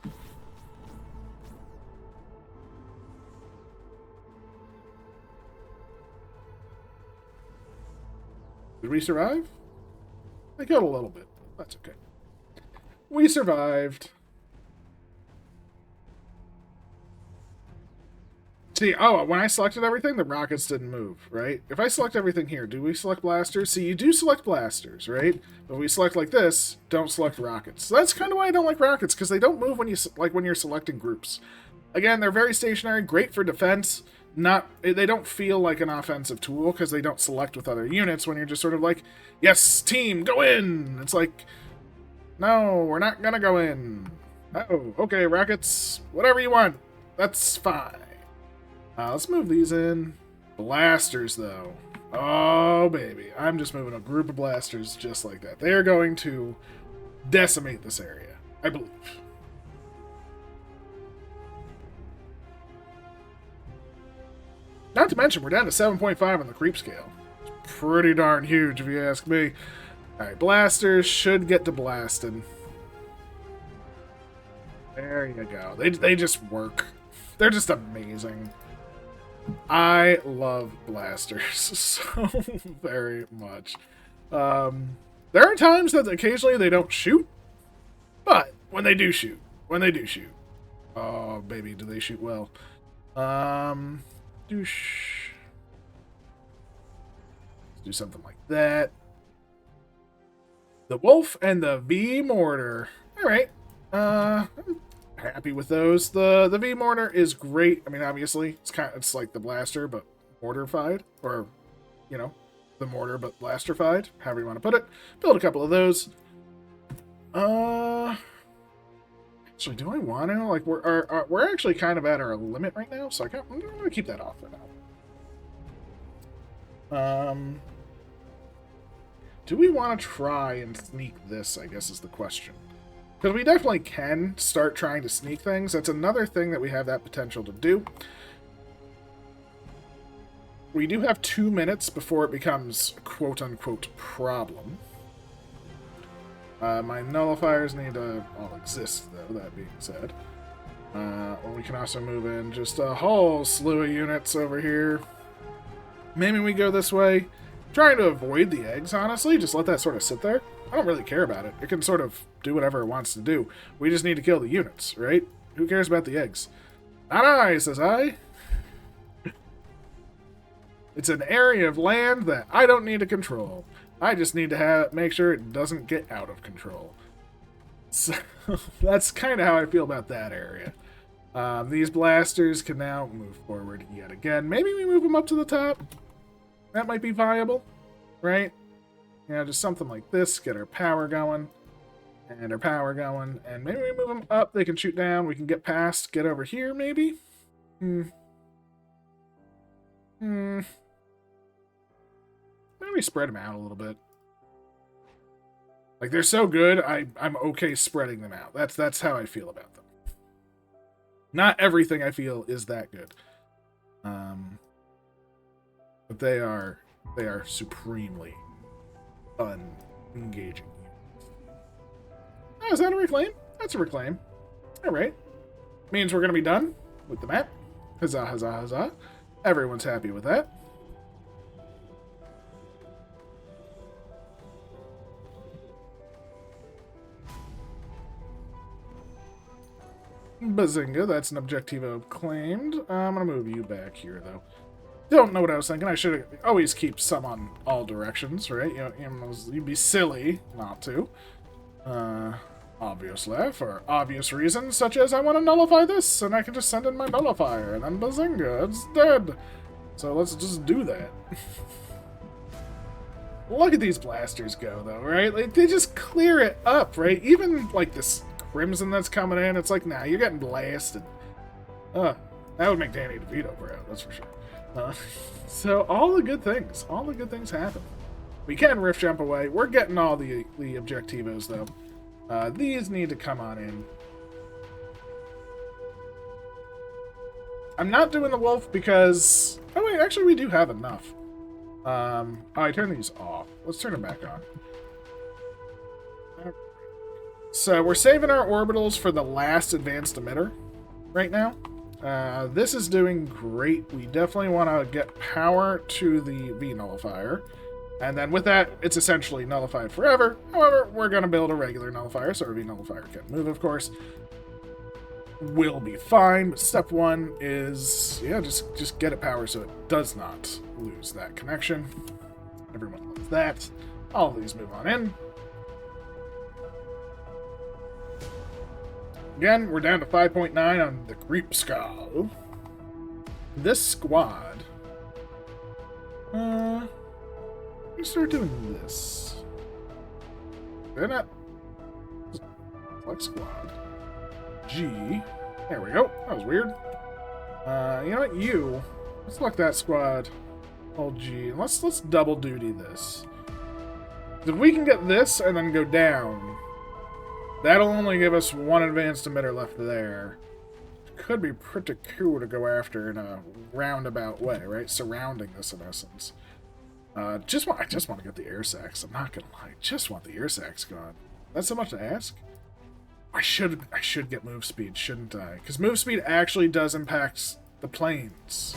Did we survive? I got a little bit. That's okay. We survived. See, oh, when I selected everything, the rockets didn't move, right? If I select everything here, do we select blasters? See, you do select blasters, right? But we select like this, don't select rockets. So that's kind of why I don't like rockets, because they don't move when you're selecting groups. Again, they're very stationary, great for defense. They don't feel like an offensive tool because they don't select with other units when you're just sort of like, yes, team, go in! It's like, no, we're not gonna go in. Oh, okay, rockets, whatever you want. That's fine. Let's move these in. Blasters, though. Oh, baby. I'm just moving a group of blasters just like that. They are going to decimate this area, I believe. Not to mention, we're down to 7.5 on the creep scale. It's pretty darn huge, if you ask me. Alright, blasters should get to blasting. There you go. They just work. They're just amazing. I love blasters so very much. There are times that occasionally they don't shoot, but when they do shoot, oh baby, do they shoot well. Douche. Let's do something like that. The Wolf and the V Mortar. All right. I'm happy with those. The V Mortar is great. I mean, obviously, it's like the Blaster, but mortarfied, or you know, the Mortar but blasterfied, however you want to put it. Build a couple of those. Actually, do I want to? Like, we're actually kind of at our limit right now, so I'm going to keep that off for now. Do we want to try and sneak this, I guess, is the question. Because we definitely can start trying to sneak things. That's another thing that we have that potential to do. We do have 2 minutes before it becomes a quote-unquote problem. My nullifiers need to all exist, though, that being said. Well, we can also move in just a whole slew of units over here. Maybe we go this way. Trying to avoid the eggs, honestly. Just let that sort of sit there. I don't really care about it. It can sort of do whatever it wants to do. We just need to kill the units, right? Who cares about the eggs? Not I, says I. It's an area of land that I don't need to control. I just need to make sure it doesn't get out of control. So that's kind of how I feel about that area. These blasters can now move forward yet again. Maybe we move them up to the top. That might be viable, right? You know, just something like this. Get our power going. And our power going. And maybe we move them up. They can shoot down. We can get past. Get over here, maybe? Maybe spread them out a little bit. Like, they're so good, I'm okay spreading them out. That's how I feel about them. Not everything I feel is that good. But they are supremely unengaging. Oh, is that a reclaim? That's a reclaim. Alright. Means we're going to be done with the map. Huzzah, huzzah, huzzah. Everyone's happy with that. Bazinga, that's an objectivo claimed. I'm going to move you back here, though. Don't know what I was thinking. I should always keep some on all directions, right? You'd be silly not to. Obviously, for obvious reasons, such as I want to nullify this, and I can just send in my nullifier, and then bazinga, it's dead. So let's just do that. Look at these blasters go, though, right? Like, they just clear it up, right? Even, like, this crimson that's coming in, it's like, nah, you're getting blasted. That would make Danny DeVito proud, that's for sure. So all the good things happen. We can rift jump away. We're getting all the objectivos, though. These need to come on in. I'm not doing the wolf because... Oh, wait, actually, we do have enough. I turned these off. Let's turn them back on. So we're saving our orbitals for the last advanced emitter right now. This is doing great. We definitely want to get power to the V nullifier. And then with that, it's essentially nullified forever. However, we're going to build a regular nullifier, so our V nullifier can move, of course. Will be fine, but step one is, yeah, just get it power so it does not lose that connection. Everyone loves that. All of these move on in. Again, we're down to 5.9 on the creep skull. This squad. Let me start doing this. They're not. Select squad. G. There we go. That was weird. You know what? You. Let's select that squad. Hold G. And let's double duty this. If we can get this and then go down, that'll only give us one advanced emitter left there. Could be pretty cool to go after in a roundabout way, right? Surrounding this in essence. I just want to get the air sacs. I'm not gonna lie. I just want the air sacs gone. That's so much to ask. I should get move speed, shouldn't I? Because move speed actually does impact the planes.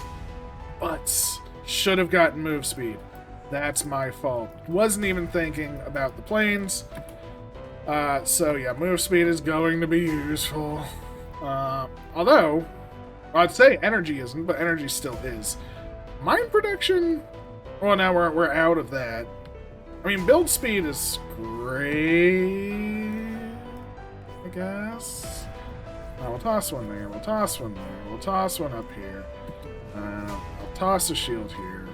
But should have gotten move speed. That's my fault. Wasn't even thinking about the planes. So yeah, move speed is going to be useful. Although, I'd say energy isn't, but energy still is. Mine production... Well, now we're out of that. I mean, build speed is great, I guess. We'll toss one there, we'll toss one there, we'll toss one up here. I'll toss a shield here.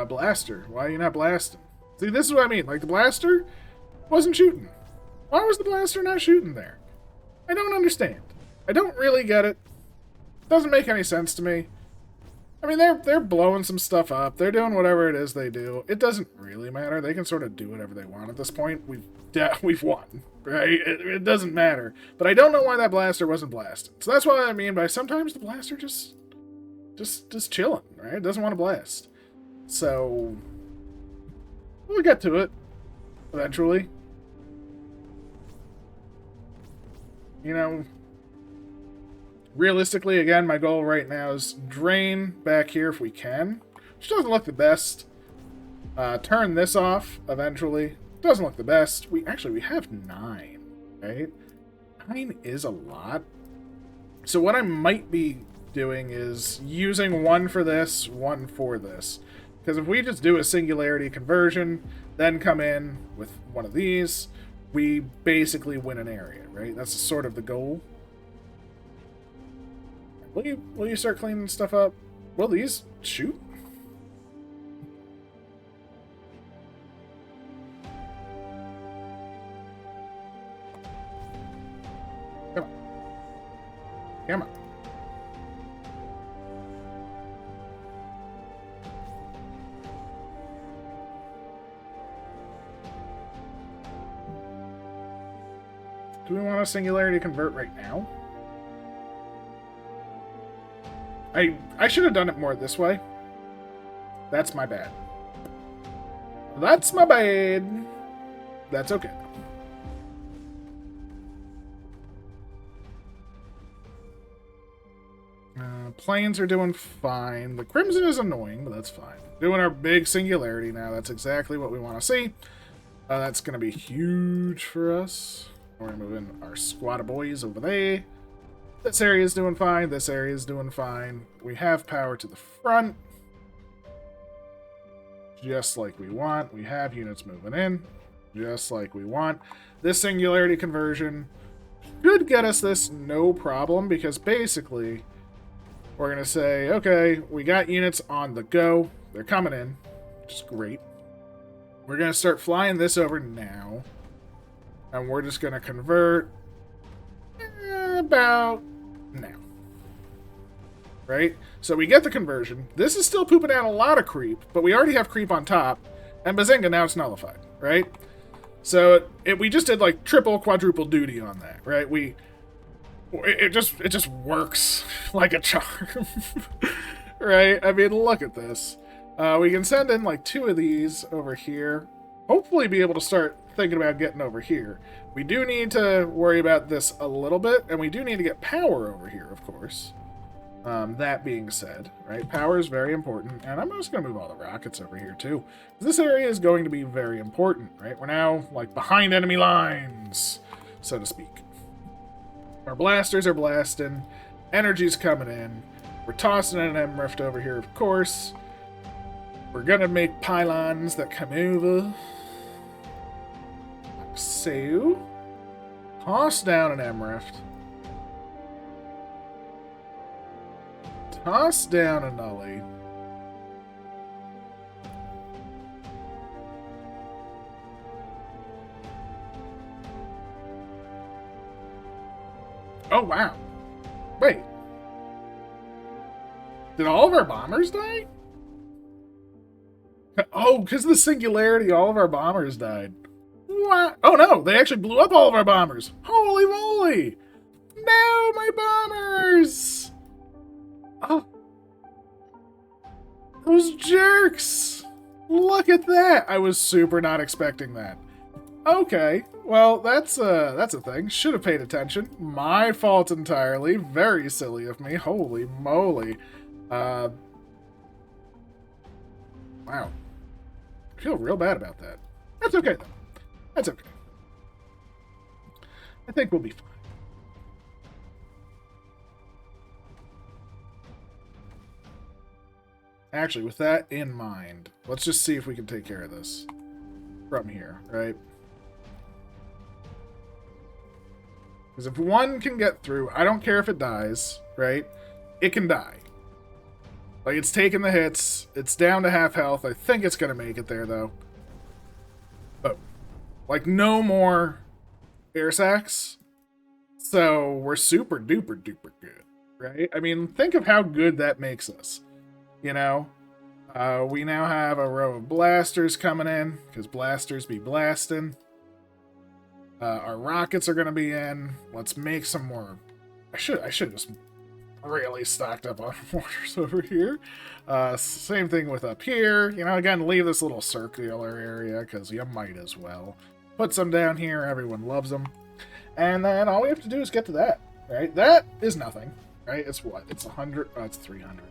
Blaster. Why are you not blasting? See, this is what I mean. Like, the blaster wasn't shooting. Why was the blaster not shooting there? I don't understand. I don't really get it. Doesn't make any sense to me. I mean, they're blowing some stuff up. They're doing whatever it is they do. It doesn't really matter. They can sort of do whatever they want at this point. We've won, right? It doesn't matter. But I don't know why that blaster wasn't blasted. So that's what I mean by sometimes the blaster just chilling, right? It doesn't want to blast. So we'll get to it eventually. You know, realistically, again, my goal right now is drain back here if we can, which doesn't look the best. Turn this off eventually. Doesn't look the best. We have 9, right? 9 is a lot. So what I might be doing is using 1 for this, 1 for this. Because if we just do a singularity conversion, then come in with one of these, we basically win an area, right? That's sort of the goal. Will you start cleaning stuff up? Will these shoot? Come on. Come on. Do we want a singularity convert right now? I should have done it more this way. That's my bad. That's my bad. That's okay. Planes are doing fine. The Crimson is annoying, but that's fine. Doing our big singularity now. That's exactly what we want to see. That's going to be huge for us. We're moving our squad of boys over there. This area is doing fine. This area is doing fine. We have power to the front. Just like we want. We have units moving in. Just like we want. This singularity conversion should get us this no problem, because basically we're going to say, okay, we got units on the go. They're coming in, which is great. We're going to start flying this over now. And we're just going to convert about now. Right? So we get the conversion. This is still pooping out a lot of creep, but we already have creep on top. And bazinga, now it's nullified. Right? So we just did like triple, quadruple duty on that. Right? It just works like a charm. Right? I mean, look at this. We can send in like 2 of these over here. Hopefully be able to start thinking about getting over here. We do need to worry about this a little bit, and we do need to get power over here, of course. That being said, right, power is very important, and I'm just going to move all the rockets over here, too. This area is going to be very important, right? We're now, like, behind enemy lines, so to speak. Our blasters are blasting. Energy's coming in. We're tossing in an M-Rift over here, of course. We're going to make pylons that come over. So, toss down an M-Rift. Toss down a Nully. Oh, wow. Wait. Did all of our bombers die? Oh, because of the singularity, all of our bombers died. What? Oh no, they actually blew up all of our bombers. Holy moly! No, my bombers! Oh. Those jerks! Look at that! I was super not expecting that. Okay, well, that's a thing. Should have paid attention. My fault entirely. Very silly of me. Holy moly. Wow. I feel real bad about that. That's okay, though. That's okay. I think we'll be fine. Actually, with that in mind, let's just see if we can take care of this from here, right? Because if one can get through, I don't care if it dies, right? It can die. Like, it's taking the hits. It's down to half health. I think it's going to make it there, though. But, like, no more air sacs. So, we're super duper duper good, right? I mean, think of how good that makes us. You know? We now have a row of blasters coming in, because blasters be blasting. Our rockets are going to be in. Let's make some more. I should just really stocked up on mortars over here. Same thing with up here. You know, again, leave this little circular area because you might as well. Put some down here. Everyone loves them. And then all we have to do is get to that, right? That is nothing, right? It's what? It's 100. Oh, it's 300.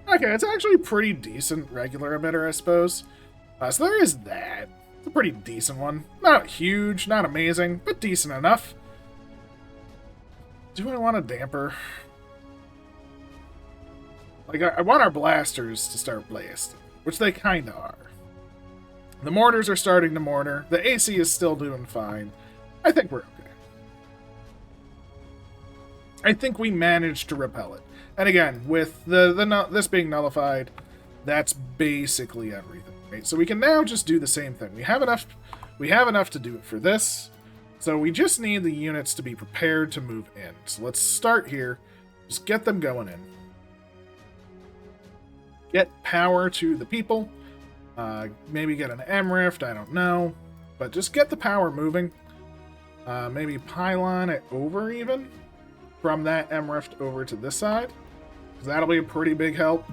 Okay, it's actually pretty decent regular emitter, I suppose. So there is that. It's a pretty decent one. Not huge, not amazing, but decent enough. Do I want a damper? Like, I want our blasters to start blasting, which they kind of are. The mortars are starting to mortar. The AC is still doing fine. I think we're okay. I think we managed to repel it. And again, with this being nullified, that's basically everything. Right? So we can now just do the same thing. We have enough to do it for this. So we just need the units to be prepared to move in. So let's start here. Just get them going in. Get power to the people. Maybe get an M-Rift, I don't know. But just get the power moving. Maybe pylon it over even. From that M-Rift over to this side. Because that'll be a pretty big help.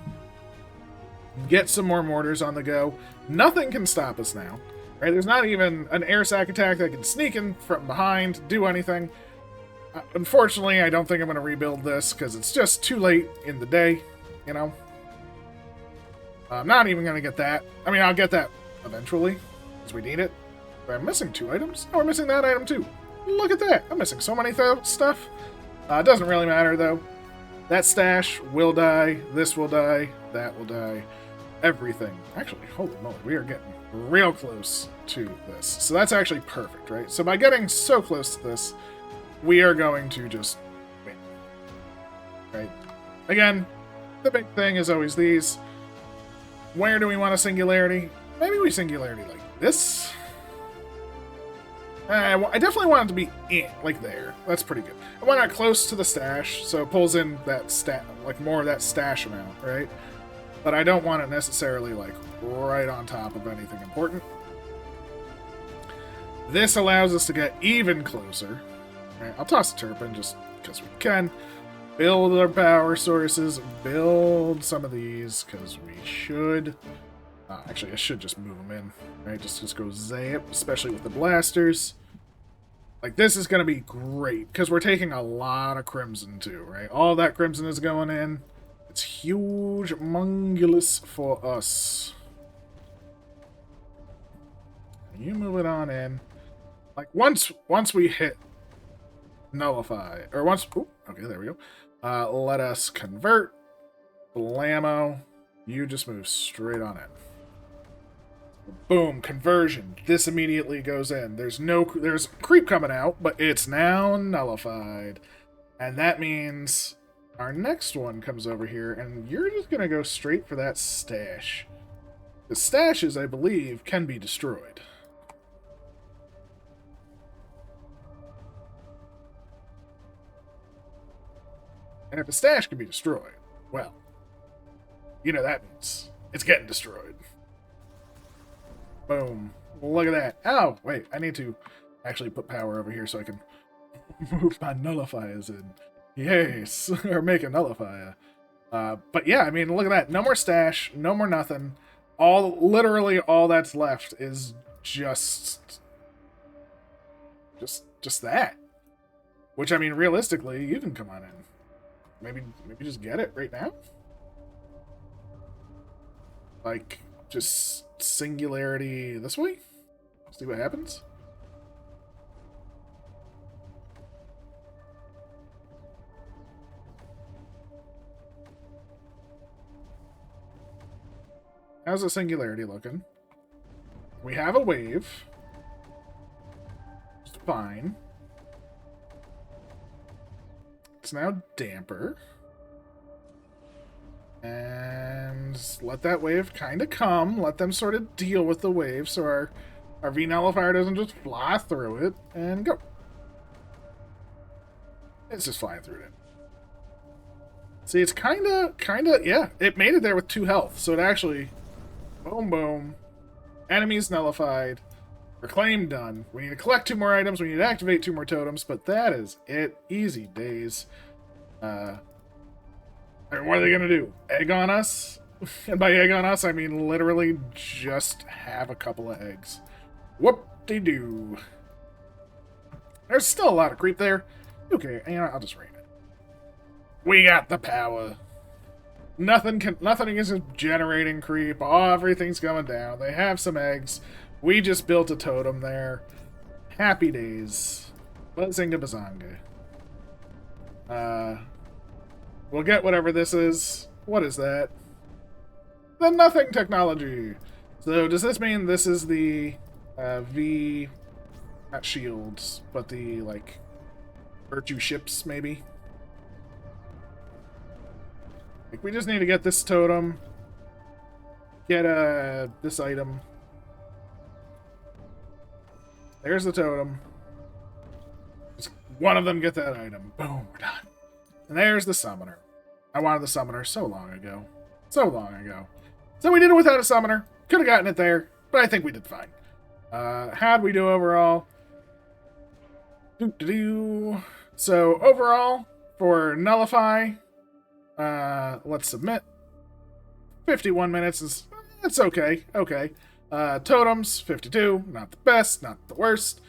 Get some more mortars on the go. Nothing can stop us now. Right? There's not even an air sac attack that can sneak in from behind, do anything. Unfortunately, I don't think I'm going to rebuild this because it's just too late in the day, you know? I'm not even going to get that. I mean, I'll get that eventually, because we need it. But I'm missing 2 items? Oh, we're missing that item too. Look at that. I'm missing so many stuff. It doesn't really matter, though. That stash will die. This will die. That will die. Everything. Actually, holy moly, we are getting real close to this. So that's actually perfect, right? So by getting so close to this, we are going to just win. Right? Again, the big thing is always these. Where do we want a singularity? Maybe we singularity like this. I definitely want it to be in, like there. That's pretty good. I want it close to the stash, so it pulls in that like more of that stash amount, right? But I don't want it necessarily like right on top of anything important. This allows us to get even closer. Right? I'll toss a Turpin just because we can. Build our power sources. Build some of these because we should. Actually, I should just move them in. Right? Just go zap, especially with the blasters. Like, this is going to be great because we're taking a lot of crimson too, right? All that crimson is going in. It's huge, mongulous for us. You move it on in. Like, once we hit nullify, or once... Ooh, okay, there we go. Let us convert. Blammo. You just move straight on in. Boom, conversion. This immediately goes in. There's creep coming out, but it's now nullified. And that means our next one comes over here, and you're just going to go straight for that stash. The stashes, I believe, can be destroyed. And if a stash can be destroyed, well, you know that means it's getting destroyed. Boom. Look at that. Oh, wait, I need to actually put power over here so I can move my nullifiers in. Yes, or make a nullifier. But yeah, I mean, look at that. No more stash, no more nothing. Literally all that's left is just Just that. Which, I mean, realistically, you can come on in. Maybe just get it right now? Like, just singularity this way? See what happens? How's the singularity looking? We have a wave. It's fine. It's now damper. And let that wave kind of come. Let them sort of deal with the wave so our V nullifier doesn't just fly through it. And go. It's just flying through it. See, it's kind of, yeah. It made it there with 2 health. So it actually, boom, boom. Enemies nullified. Reclaim done. We need to collect 2 more items. We need to activate 2 more totems. But that is it. Easy days. What are they going to do? Egg on us? And by egg on us, I mean literally just have a couple of eggs. Whoop-de-doo. There's still a lot of creep there. Okay, you know, I'll just rain it. We got the power. Nothing is generating creep. Everything's going down. They have some eggs. We just built a totem there. Happy days. Buzzinga bazonga. We'll get whatever this is. What is that? The nothing technology. So does this mean this is the V, not shields, but the like virtue ships maybe? Like we just need to get this totem, get this item. There's the totem. Just one of them get that item. Boom, we're done. And there's the summoner. I wanted the summoner so long ago. So long ago. So we did it without a summoner. Could have gotten it there, but I think we did fine. How'd we do overall? So overall, for Nullify, let's submit. 51 minutes is, it's okay. Okay. Totems, 52. Not the best, not the worst.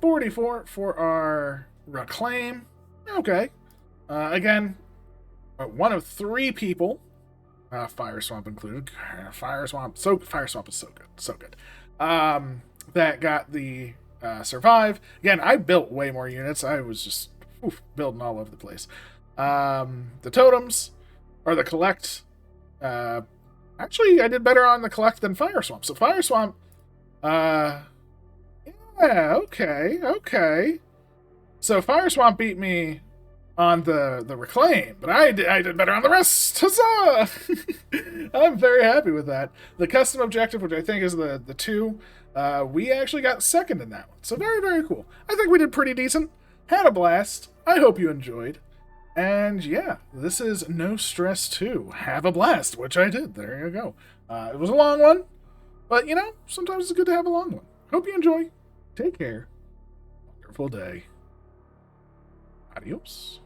44 for our Reclaim. Okay. Again, one of 3 people, Fire Swamp included. Fire Swamp is so good, so good. That got the survive. Again, I built way more units. I was just building all over the place. The totems or the collect. Actually, I did better on the collect than Fire Swamp. So Fire Swamp. Yeah, okay. So Fire Swamp beat me on the Reclaim, but I did better on the rest. Huzzah! I'm very happy with that. The custom objective, which I think is the 2, we actually got second in that one. So very, very cool. I think we did pretty decent. Had a blast. I hope you enjoyed. And yeah, this is No Stress 2. Have a blast, which I did. There you go. It was a long one, but you know, sometimes it's good to have a long one. Hope you enjoy. Take care. Wonderful day. Adios.